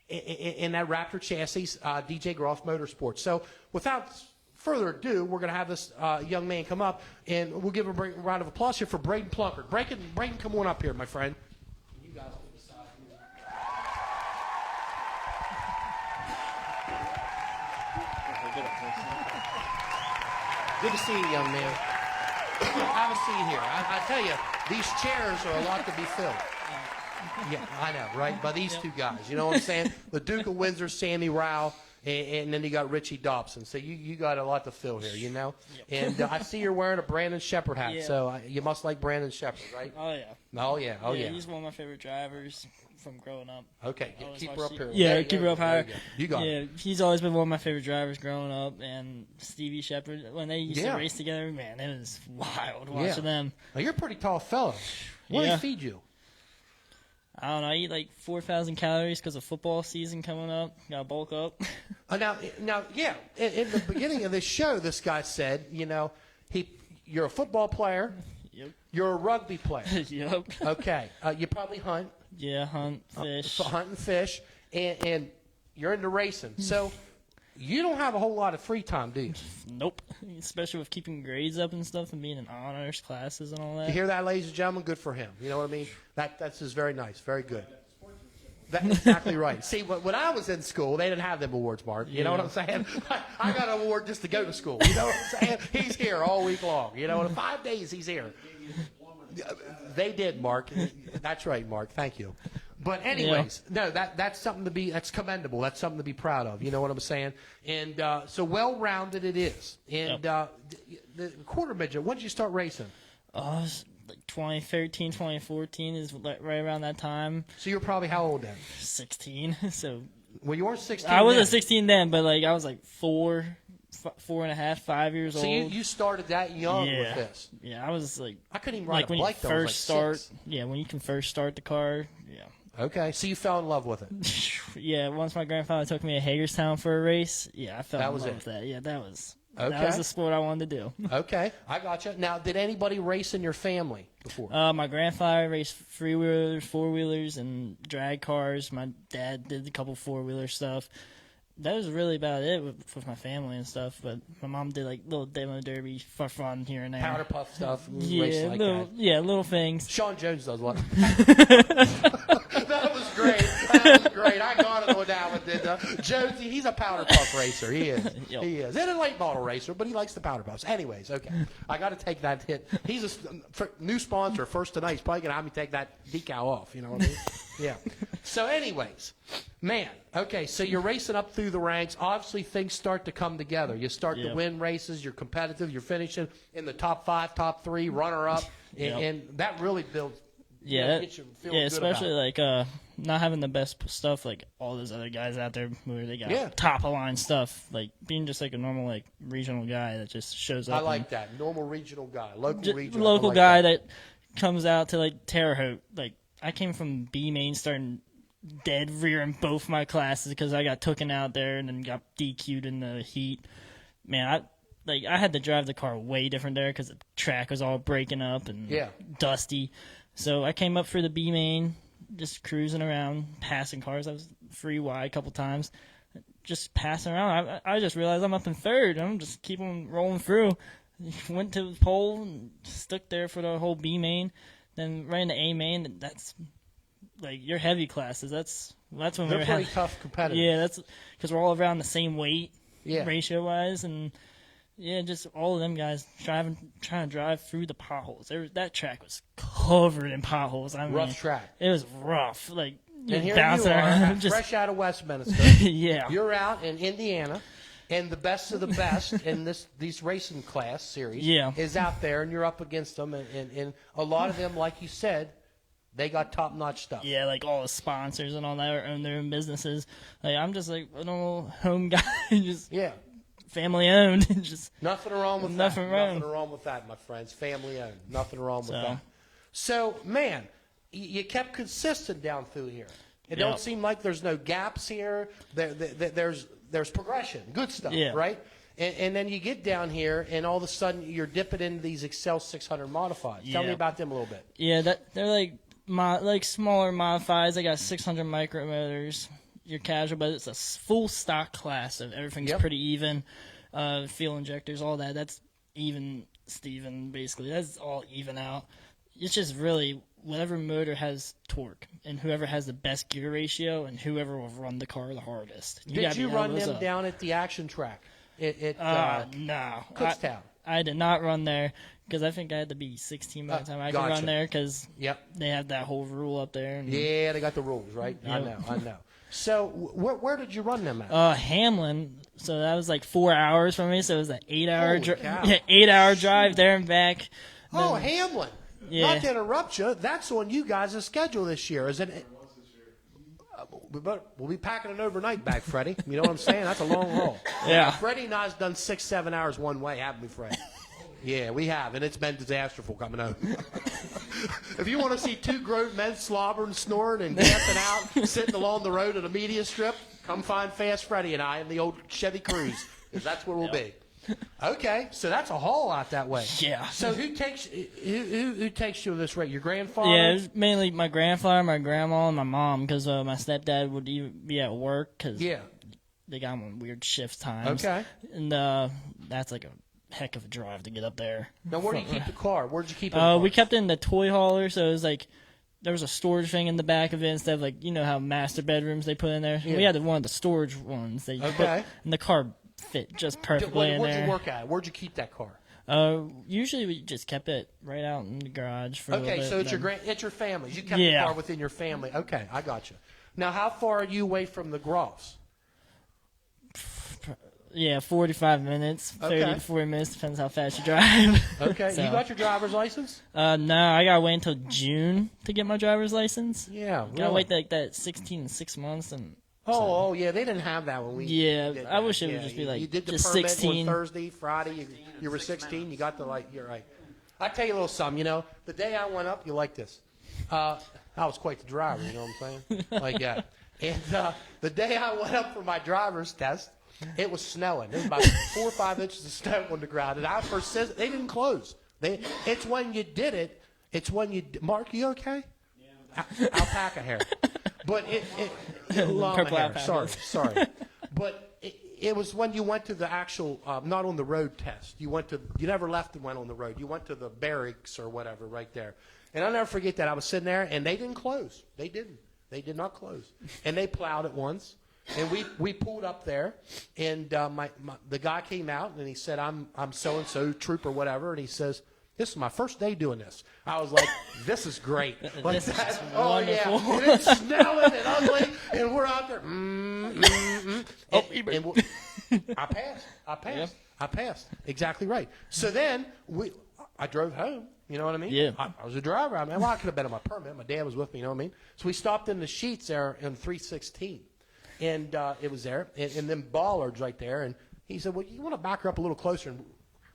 in that Raptor chassis, DJ Groff Motorsports. So without further ado, we're going to have this young man come up, and we'll give a round of applause here for Brayden Plunkert. Brayden, come on up here, my friend. You guys on the side here. Good to see you, young man. Have a seat here. I tell you, these chairs are a lot to be filled. Yeah, I know, right? By these two guys, you know what I'm saying? The Duke of Windsor, Sammy, Rial, and then you got Richie, Dobson. So you got a lot to fill here, you know? And I see you're wearing a Brandon Shepherd hat, so you must like Brandon Shepherd, right? Oh, yeah. Oh, yeah. Oh, yeah. He's one of my favorite drivers from growing up. Okay, keep her up here. Yeah, keep her up higher. You got it. Yeah, he's always been one of my favorite drivers growing up. And Stevie Shepherd, when they used to race together, man, it was wild watching them. Now, you're a pretty tall fellow. What do they feed you? I don't know. I eat like 4,000 calories because of football season coming up. Got to bulk up. Now, yeah. In the beginning of this show, this guy said, you know, you're a football player. Yep. You're a rugby player. Yep. Okay. You probably hunt. Yeah, hunt, fish. Hunt and fish, and you're into racing. So you don't have a whole lot of free time, do you? Nope. Especially with keeping grades up and stuff and being in honors classes and all that. You hear that, ladies and gentlemen? Good for him. You know what I mean? That's just very nice. Very good. That's exactly right. See, when I was in school, they didn't have them awards, Mark. You know what I'm saying? I got an award just to go to school. You know what I'm saying? He's here all week long. You know, in 5 days he's here. They did, Mark. That's right, Mark. Thank you. But anyways, no, that's something to be, that's commendable. That's something to be proud of. You know what I'm saying? And so well-rounded it is. And the quarter midget, when did you start racing? Like 2013, 2014 is right around that time. So you were probably how old then? 16. So. Well, you weren't 16 I wasn't 16 then, but like I was like 4 and a half, 5 years old. So you started that young with this? Yeah, I was like. I couldn't even ride a bike though. When you first start, 6. yeah, when you can first start the car, yeah. Okay, so you fell in love with it. Yeah, once my grandfather took me to Hagerstown for a race, yeah, I fell in love with that. Yeah, that was the sport I wanted to do. Okay, I gotcha. Now, did anybody race in your family before? My grandfather raced 3-wheelers, 4-wheelers, and drag cars. My dad did a couple 4-wheeler stuff. That was really about it with my family and stuff. But my mom did like little demo derby for fun here and there. Powder puff stuff. Yeah, little things. Sean Jones does one. That was great. That was great. I got it on that one, did Jonesy, he's a powder puff racer. He is. Yep. He is. And a late model racer, but he likes the powder puffs. Anyways, okay. I got to take that hit. He's a new sponsor, first tonight. He's probably going to have me take that decal off. You know what I mean? Yeah. So anyways, man, okay, so you're racing up through the ranks. Obviously, things start to come together. You start to win races. You're competitive. You're finishing in the top 5, top 3, runner-up, and that really builds. Yeah, good especially like not having the best stuff like all those other guys out there where they got top of line stuff. Like being just like a normal like regional guy that just shows up. I like that normal regional guy, local guy that comes out to like Terre Haute. Like I came from B main, starting dead rear in both my classes because I got taken out there and then got DQ'd in the heat. Man, I had to drive the car way different there because the track was all breaking up and dusty. So I came up for the B main, just cruising around, passing cars. I was free wide a couple times, just passing around. I just realized I'm up in third. I'm just keep on rolling through. Went to the pole and stuck there for the whole B main. Then right into A main. That's like your heavy classes. That's when they're pretty tough competitors. Yeah, that's because we're all around the same weight ratio wise and. Yeah, just all of them guys trying to drive through the potholes. That track was covered in potholes. I mean, rough track. It was rough. Like and here bouncing you are, around, fresh out of Westminster. Yeah, you're out in Indiana, and the best of the best in these racing class series is out there, and you're up against them, and a lot of them, like you said, they got top-notch stuff. Yeah, like all the sponsors and all that own their own businesses. Like I'm just like a normal home guy, just family owned. Just nothing wrong with that. Nothing wrong with that, my friends. Family owned. Nothing wrong with that. So, man, you kept consistent down through here. It don't seem like there's no gaps here. There's there's progression, good stuff, Yeah. right? And then you get down here, and all of a sudden you're dipping into these Excel 600 modifieds. Tell me Yeah. about them a little bit. Yeah, they're like smaller modifies. They got 600 micromotors. You're casual, but it's a full stock class of everything's Yep. pretty even. Fuel injectors, all that. That's even Steven, basically. That's all even out. It's just really whatever motor has torque and whoever has the best gear ratio and whoever will run the car the hardest. Did you run them down at the action track? No. Kutztown. I did not run there because I think I had to be 16 by the time I could Gotcha. run there because Yep. they have that whole rule up there. And, Yeah, they got the rules, right? I know. So where did you run them at? Hamlin, so that was like 4 hours from me, so it was an 8-hour Holy cow. 8-hour drive there and back. Oh, Hamlin. Yeah. Not to interrupt you, that's on you guys' schedule this year, is it? We'll be packing an overnight bag, Freddie. You know what I'm saying? That's a long haul. Yeah. Freddie and I's done 6-7 hours one way, haven't we, Fred? Yeah, we have, and it's been disasterful coming home. If you want to see two grown men slobbering, snoring, and dancing out, sitting along the road at a media strip, come find Fast Freddie and I in the old Chevy Cruze, because that's where we'll be. Okay, so that's a haul out that way. Yeah. So who takes you on this rate? Your grandfather? Yeah, it was mainly my grandfather, my grandma, and my mom because my stepdad would even be at work because they got him on weird shift times. Okay. And that's like a heck of a drive to get up there. Now, where do you keep the car? Where'd you keep it? We kept it in the toy hauler, so it was like there was a storage thing in the back of it instead of like, you know how master bedrooms they put in there? Yeah. We had one of the storage ones that you put, and the car fit just perfectly in Where'd there. you work at? Where'd you keep that car? Usually we just kept it right out in the garage for a little bit. Okay, so it's your family. You kept the car within your family. Okay, I got you. Now, how far are you away from the Groffs? Yeah, 45 minutes, 30 Okay. to 40 minutes, depends how fast you drive. Okay, So- you got your driver's license? No, I gotta wait until June to get my driver's license. Yeah, Gotta really? wait like that 6 months and. Oh, yeah, they didn't have that when we. Yeah, did I that. wish it would just be like you did the just permit 16. on Thursday, Friday. You were 16. You got the You're right. I tell you a little something. You know, the day I went up, you like this. I was quite the driver. You know what I'm saying? Like that. And the day I went up for my driver's test, it was snowing. There was about 4 or 5 inches of snow on the ground, and I persisted. They didn't close. It's when you did it. It's when you. Mark, you okay? Yeah. Alpaca hair. But llama Purple hair. alpaca. Sorry. But it was when you went to the actual, not on the road test. You never left and went on the road. You went to the barracks or whatever right there. And I'll never forget that. I was sitting there, and they didn't close. They didn't. They did not close. And they plowed it once. And we pulled up there, and the guy came out, and he said, I'm so-and-so, troop or whatever, and he says, this is my first day doing this. I was like, this is great. Like This is that. wonderful. Oh, yeah. And it's snowing and ugly, and we're out there. I passed. Exactly right. So then I drove home. You know what I mean? Yeah. I was a driver. I could have been on my permit. My dad was with me. You know what I mean? So we stopped in the Sheets there in 316. And it was there, and then bollards right there. And he said, well, you want to back her up a little closer? And,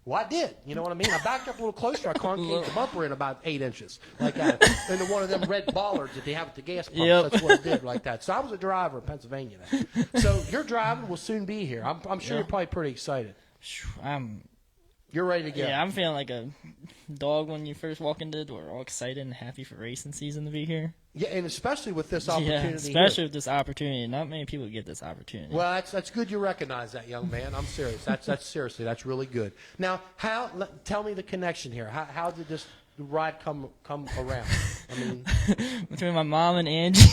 well, I did. You know what I mean? I backed up a little closer. I concaved the bumper in about 8 inches, like that. Into one of them red bollards that they have at the gas pumps. Yep. That's what it did, like that. So I was a driver in Pennsylvania then. So your driving will soon be here. I'm sure you're probably pretty excited. You're ready to go. Yeah, I'm feeling like a dog when you first walk into the door, all excited and happy for racing season to be here. Yeah, and especially with this opportunity. Yeah, especially here. with this opportunity. Not many people get this opportunity. Well, that's good you recognize that, young man. I'm serious. That's really good. Now, tell me the connection here. How did this ride come around? I mean, between my mom and Angie,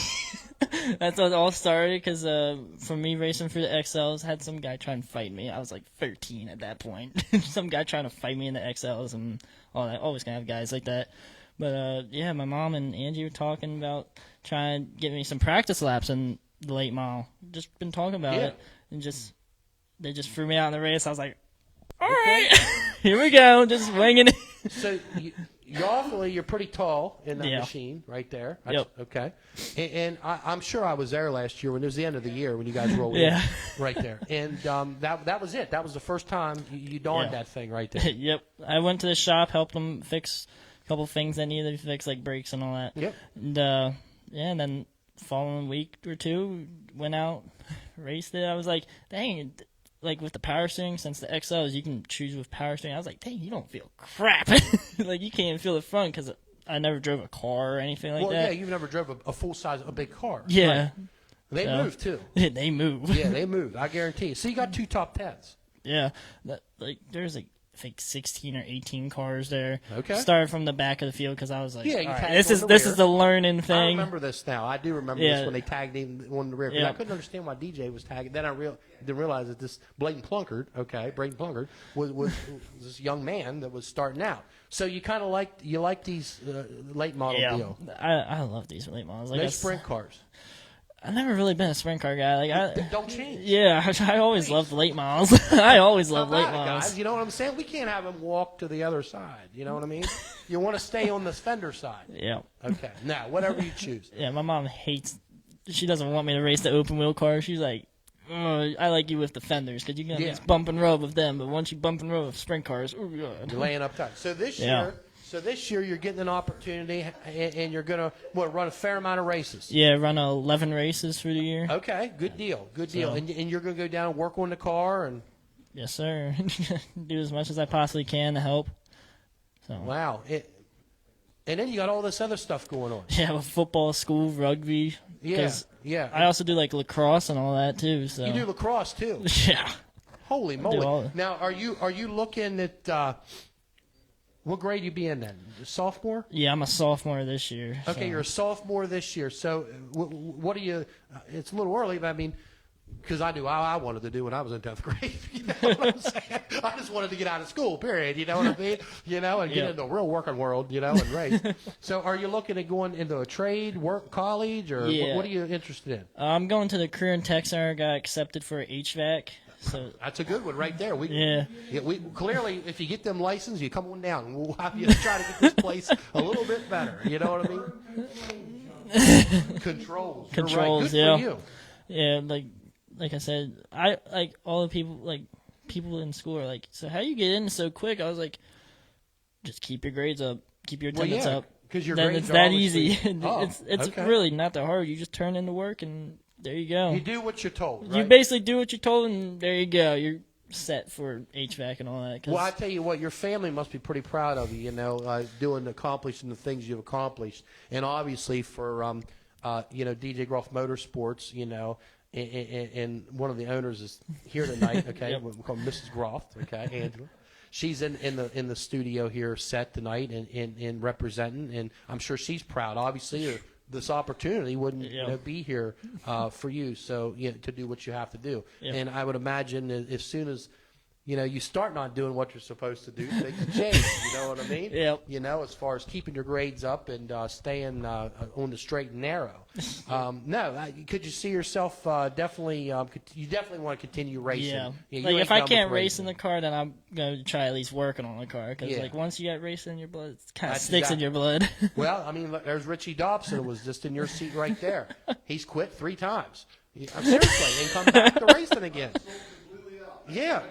that's how it all started. Because for me racing through the XLs, had some guy trying to fight me. I was like 13 at that point. Some guy trying to fight me in the XLs and all that. Always gonna have guys like that. But, yeah, my mom and Angie were talking about trying to get me some practice laps in the late mile. Just been talking about it. And they just threw me out in the race. I was like, all right, here we go, just winging it. So you're pretty tall in that machine right there. Yep. Okay. And I'm sure I was there last year when it was the end of the year when you guys rolled in right there. And that was it. That was the first time you donned that thing right there. Yep. I went to the shop, helped them fix a couple things that needed to fix, like brakes and all that. Yep. And, and then following week or two, went out, raced it. I was like, dang, like with the power steering, since the XLs, you can choose with power steering. I was like, dang, you don't feel crap. Like, you can't even feel the front because I never drove a car or anything like that. Well, yeah, you've never drove a full-size, a big car. Yeah. Right. They move, too. They move. Yeah, they move. I guarantee you. So you got 2 top 10s. Yeah. There's like, I think 16 or 18 cars there. Okay. Started from the back of the field because I was like, Yeah, you all right, tagged this on the is rear. the learning thing. I remember this now. I do remember Yeah. this when they tagged him on the rear. 'Cause Yeah. I couldn't understand why DJ was tagging. Then I didn't realize that this Brayden Plunkert, was this young man that was starting out. So you kind of like these late model deal. I love these late models. Like No sprint cars. I've never really been a sprint car guy. Like Don't change. Yeah, I always loved late models. I always loved How late about it, models. guys? You know what I'm saying? We can't have him walk to the other side. You know what I mean? You want to stay on the fender side. Yeah. Okay. Now, whatever you choose. Yeah, my mom hates. She doesn't want me to race the open wheel car. She's like, I like you with the fenders because you can just bump and rub with them. But once you bump and rub with sprint cars, oh god. You're laying up tight. So this Yeah. year. So this year you're getting an opportunity, and you're gonna run a fair amount of races. Yeah, run 11 races for the year. Okay, good deal, good deal. So- And you're gonna go down and work on the car, and Yes, sir. Do as much as I possibly can to help. So wow, and then you got all this other stuff going on. yeah, with football, school, rugby. Yeah, 'Cause yeah. I also do like lacrosse and all that too. So You do lacrosse too. yeah. Holy all moly! that. Now, are you looking at what grade you be in then? Sophomore? Yeah, I'm a sophomore this year. Okay, so. you're a sophomore this year. So what do you? It's a little early, but I mean, because I knew how I wanted to do when I was in 10th grade. You know what I'm saying? I just wanted to get out of school, period. You know what I mean? You know, and get Yeah. into the real working world, you know, and race. So are you looking at going into a trade, work, college, or Yeah. what are you interested in? I'm going to the Career and Tech Center. Got accepted for HVAC. So That's a good one right there. Yeah. We clearly, if you get them license, you come on down, and we'll have you try to get this place a little bit better. You know what I mean? Controls. You're right. Controls, Good yeah. for you. yeah, like I said, I like all the people in school are like, so how you get in so quick? I was like, just keep your grades up, keep your Well, attendance yeah, up. 'cause your then grades it's are that obviously- easy. Oh, it's okay. really not that hard. You just turn in the work and there you go. You do what you're told, right? You basically do what you're told and there you go. You're set for HVAC and all that. 'cause- Well, I tell you what, your family must be pretty proud of you. You know, accomplishing the things you've accomplished, and obviously for DJ Groff Motorsports, you know, and one of the owners is here tonight. Okay, Yep. we call Mrs. Groff. Okay, Angela. She's in the studio here set tonight and representing, and I'm sure she's proud. Obviously, this opportunity wouldn't be here for you. So to do what you have to do, and I would imagine as soon as you start not doing what you're supposed to do, things change. You know what I mean? Yep. You know, as far as keeping your grades up and staying on the straight and narrow. Could you see yourself definitely? You definitely want to continue racing. Yeah. you Like ain't if I done can't with race in racing. the car, then I'm going to try at least working on the car. Because Yeah. like once you got racing in your blood, it kind of That's sticks in your blood. Well, I mean, look, there's Richie Dobson who was just in your seat right there. He's quit 3 times. Seriously, and come back to racing again. Yeah,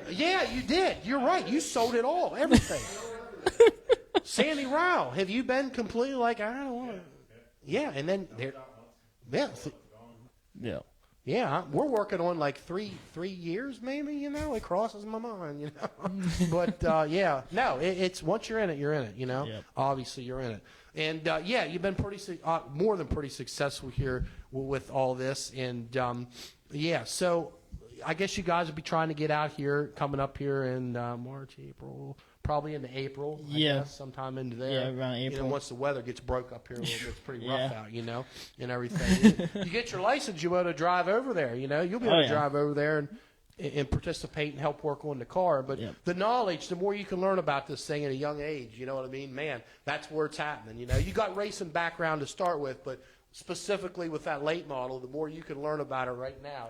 you did. You're right. You sold it all, everything. Sammy Rial, have you been completely like, I don't want to? Yeah, and then yeah, we're working on like three years maybe. You know, it crosses my mind. You know, but it's once you're in it, you're in it. You know, Yep. Obviously you're in it, and you've been more than pretty successful here with all this, and so. I guess you guys will be trying to get out here, coming up here in March, April, probably into April. I guess, sometime into there. Yeah, around April. Once the weather gets broke up here a little bit, it's pretty Yeah. rough out, and everything. You get your license, you'll be able to drive over there. You'll be able to drive over there and participate and help work on the car. But the knowledge, the more you can learn about this thing at a young age, you know what I mean? Man, that's where it's happening. You got racing background to start with, but specifically with that late model, the more you can learn about it right now,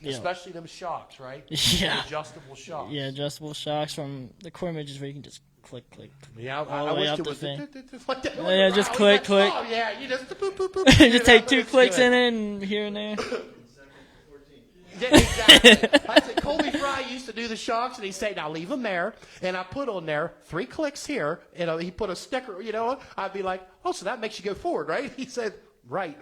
especially them shocks, right? Yeah. The adjustable shocks. Yeah, adjustable shocks from the core midges where you can just click. Yeah, all I the way wish up it the was thing. like that. Yeah, just click. Oh, yeah, you just boop, boop, boop. Just take 2 clicks in it and here and there. Yeah, exactly. I said Colby Fry used to do the shocks, and he'd say, "Now leave them there." And I put on there 3 clicks here. He put a sticker. I'd be like, "Oh, so that makes you go forward, right?" He said, right.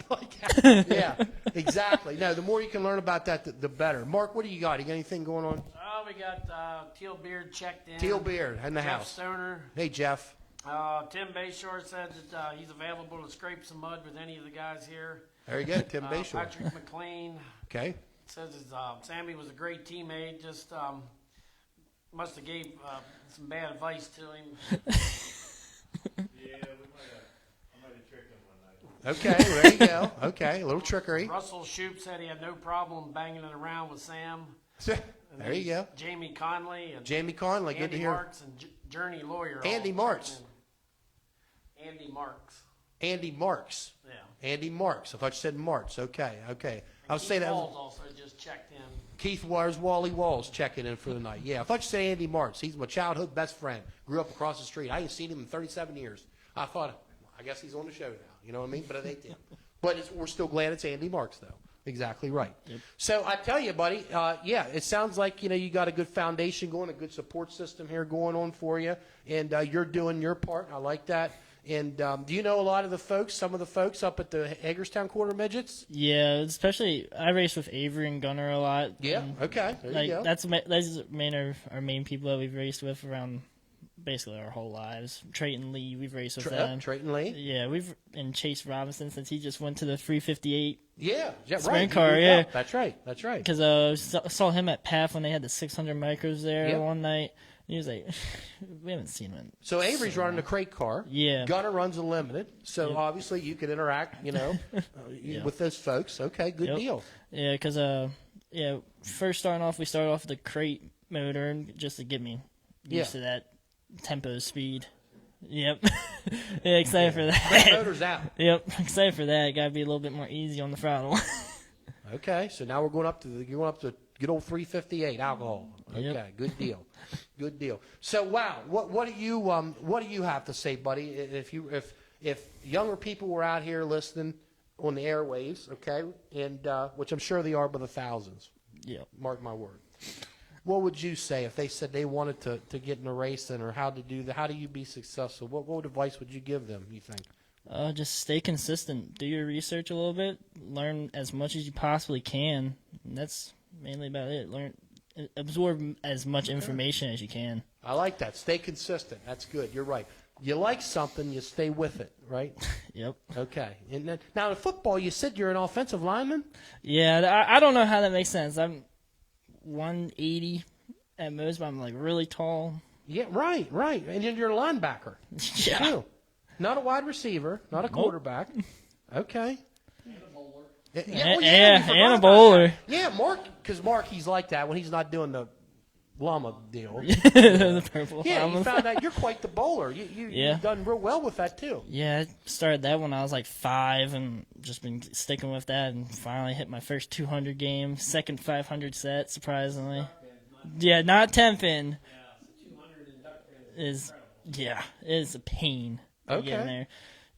Yeah, exactly. No, the more you can learn about that, the better. Mark, what do you got? You got anything going on? Oh, we got Teal Beard checked in. Teal Beard in the Jeff house. Stoner. Hey, Jeff. Tim Bayshore said that he's available to scrape some mud with any of the guys here. There you go, Tim Bayshore. Patrick McLean Okay. says Sammy was a great teammate. Just must have gave some bad advice to him. Yeah, I might have tricked him one night. Okay, well, there you go. Okay, a little trickery. Russell Shoup said he had no problem banging it around with Sam. There you go. Jamie Conley and Jamie Conley, good Andy to hear. Marks and Journey Lawyer. Andy all Marks. checked in. Andy Marks. Andy Marks. Yeah. Andy Marks. I thought you said Marks. Okay, okay. I was Keith saying that. Walls also just checked in. Keith Wally Walls checking in for the night. Yeah, I thought you said Andy Marks. He's my childhood best friend. Grew up across the street. I ain't seen him in 37 years. I thought, I guess he's on the show now. You know what I mean? But it ain't him. But we're still glad it's Andy Marks, though. Exactly right. Yep. So I tell you, buddy, yeah, it sounds like, you got a good foundation going, a good support system here going on for you, and you're doing your part. I like that. And do you know a lot of the folks, some of the folks up at the Hagerstown Quarter Midgets? Yeah, especially I race with Avery and Gunner a lot. Yeah, okay. There you go. That's our main people that we've raced with around basically our whole lives. Trayton Lee, we've raced with them. Trayton Lee? Yeah, and Chase Robinson, since he just went to the 358. Yeah, sprint right. car, yeah. That's right. Because saw him at PAF when they had the 600 micros there one night. He was like, we haven't seen him. So Avery's running the crate car. Yeah. Gunner runs a limited. So obviously you can interact, with those folks. Okay, good deal. Yeah, because first starting off, we started off with the crate motor just to get me used to that tempo speed. Yep. Yeah, excited for that. Crate motor's out. Yep, excited for that. Got to be a little bit more easy on the throttle. Okay, so now we're going up to good old 358 alcohol. Okay, good deal. Good deal. So wow, what do you have to say, buddy? If younger people were out here listening on the airwaves, okay, and which I'm sure they are by the thousands. Yeah. Mark my word. What would you say if they said they wanted to get in a race or how to do that? How do you be successful? What advice would you give them, you think? Just stay consistent. Do your research a little bit. Learn as much as you possibly can. And that's mainly about it. Absorb as much information as you can. I like that. Stay consistent. That's good. You're right. You like something, you stay with it, right? Yep. Okay. And then, now in football, you said you're an offensive lineman? Yeah, I don't know how that makes sense. I'm 180 at most, but I'm like really tall. Yeah, right. And then you're a linebacker. Yeah. Too. Not a wide receiver, not a quarterback. Okay. And a bowler. Yeah, because Mark, he's like that when he's not doing the llama deal. The purple Yeah, llama. you found out you're quite the bowler. You've done real well with that, too. Yeah, I started that when I was like 5 and just been sticking with that and finally hit my first 200 game, second 500 set, surprisingly. Yeah, not 10-pin. Is a pain to get in there.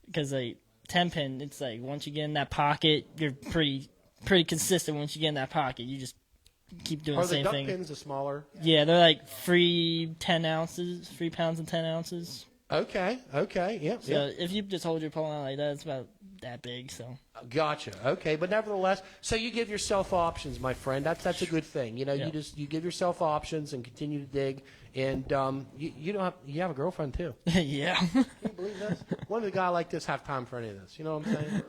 Because like 10-pin, it's like once you get in that pocket, you're pretty consistent. Once you get in that pocket, you just keep doing the same thing. Are the duck pins the smaller? Yeah, they're like 3 pounds and 10 ounces. Okay, yeah. So if you just hold your pole out like that, it's about that big. So gotcha. Okay, but nevertheless, so you give yourself options, my friend. That's a good thing. You give yourself options and continue to dig. And you have a girlfriend too. Yeah. Can you believe this? When did a guy like this have time for any of this? You know what I'm saying?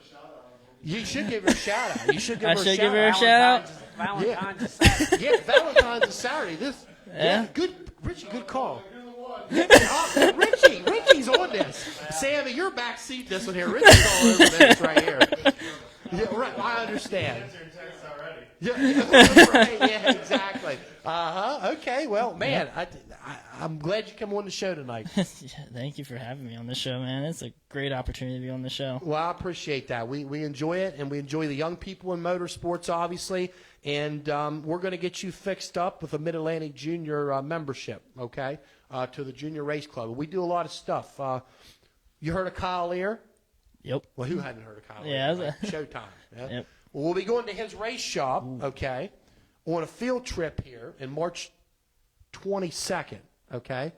You should give her a shout out. You should give her a shout out. Valentine's is Saturday. Yeah, Valentine's is Saturday. Good, Richie, good call. Richie's on this. Sammy, you're back seat this one here. Richie's all over this right here. Yeah, right. I understand. Yeah, right. Yeah, exactly. Okay. Well, man, I'm glad you come on the show tonight. Thank you for having me on the show, man. It's a great opportunity to be on the show. Well, I appreciate that. We enjoy it, and we enjoy the young people in motorsports, obviously. And we're going to get you fixed up with a Mid-Atlantic Junior membership, okay, to the Junior Race Club. We do a lot of stuff. You heard of Kyle Lear? Yep. Well, who hadn't heard of Kyle Lear? Yeah. Right? Showtime. Yeah? Yep. Well, we'll be going to his race shop, okay, on a field trip here in March 22nd, okay?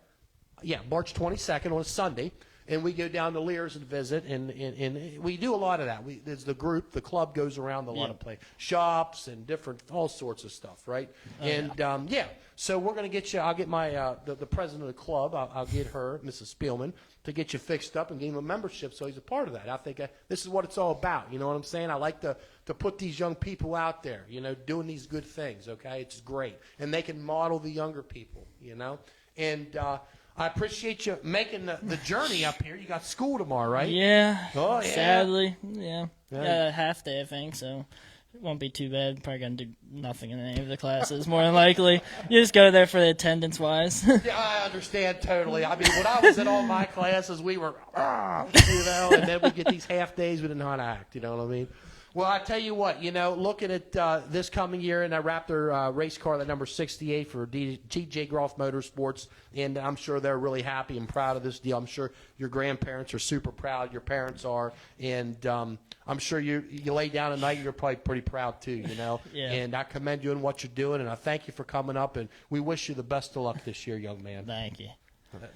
Yeah, March 22nd on a Sunday. and we go down to Lear's and visit, and we do a lot of that. There's the group, the club goes around a lot of play shops and different, all sorts of stuff, right? So we're going to get you, I'll get my, the president of the club, I'll get her, Mrs. Spielman, to get you fixed up and give him a membership so he's a part of that. I think this is what it's all about, you know what I'm saying? I like to put these young people out there, you know, doing these good things, okay? It's great. And they can model the younger people, you know? And I appreciate you making the journey up here. You got school tomorrow, right? Yeah. Oh, yeah. Sadly, yeah. Got a half day, I think, so it won't be too bad. Probably going to do nothing in any of the classes, more than likely. You just go there for the attendance-wise. Yeah, I understand totally. I mean, when I was in all my classes, we were, you know, and then we get these half days, we didn't know how to act, you know what I mean? Well, I tell you what, you know, looking at this coming year in that Raptor race car, that number 68 for TJ Groff Motorsports, and I'm sure they're really happy and proud of this deal. I'm sure your grandparents are super proud. Your parents are, and I'm sure you lay down at night and you're probably pretty proud too, you know. Yeah. And I commend you in what you're doing, and I thank you for coming up, and we wish you the best of luck this year, young man. Thank you.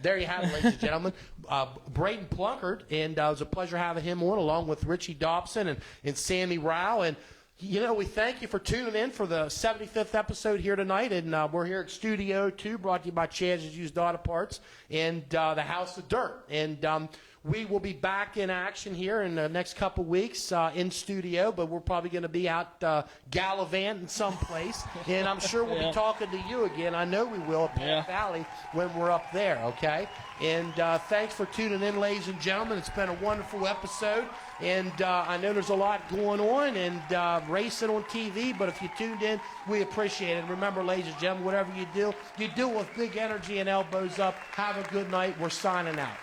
There you have it, ladies and gentlemen. Brayden Plunkert, and it was a pleasure having him on, along with Richie Dobson and Sammy Rial. And, you know, we thank you for tuning in for the 75th episode here tonight. And we're here at Studio 2, brought to you by Chaz's Used Auto Parts and the House of Dirt. And we will be back in action here in the next couple weeks in studio, but we're probably going to be out gallivanting someplace. And I'm sure we'll be talking to you again. I know we will at Pat Valley when we're up there, okay? And thanks for tuning in, ladies and gentlemen. It's been a wonderful episode. And I know there's a lot going on and racing on TV, but if you tuned in, we appreciate it. And remember, ladies and gentlemen, whatever you do with big energy and elbows up. Have a good night. We're signing out.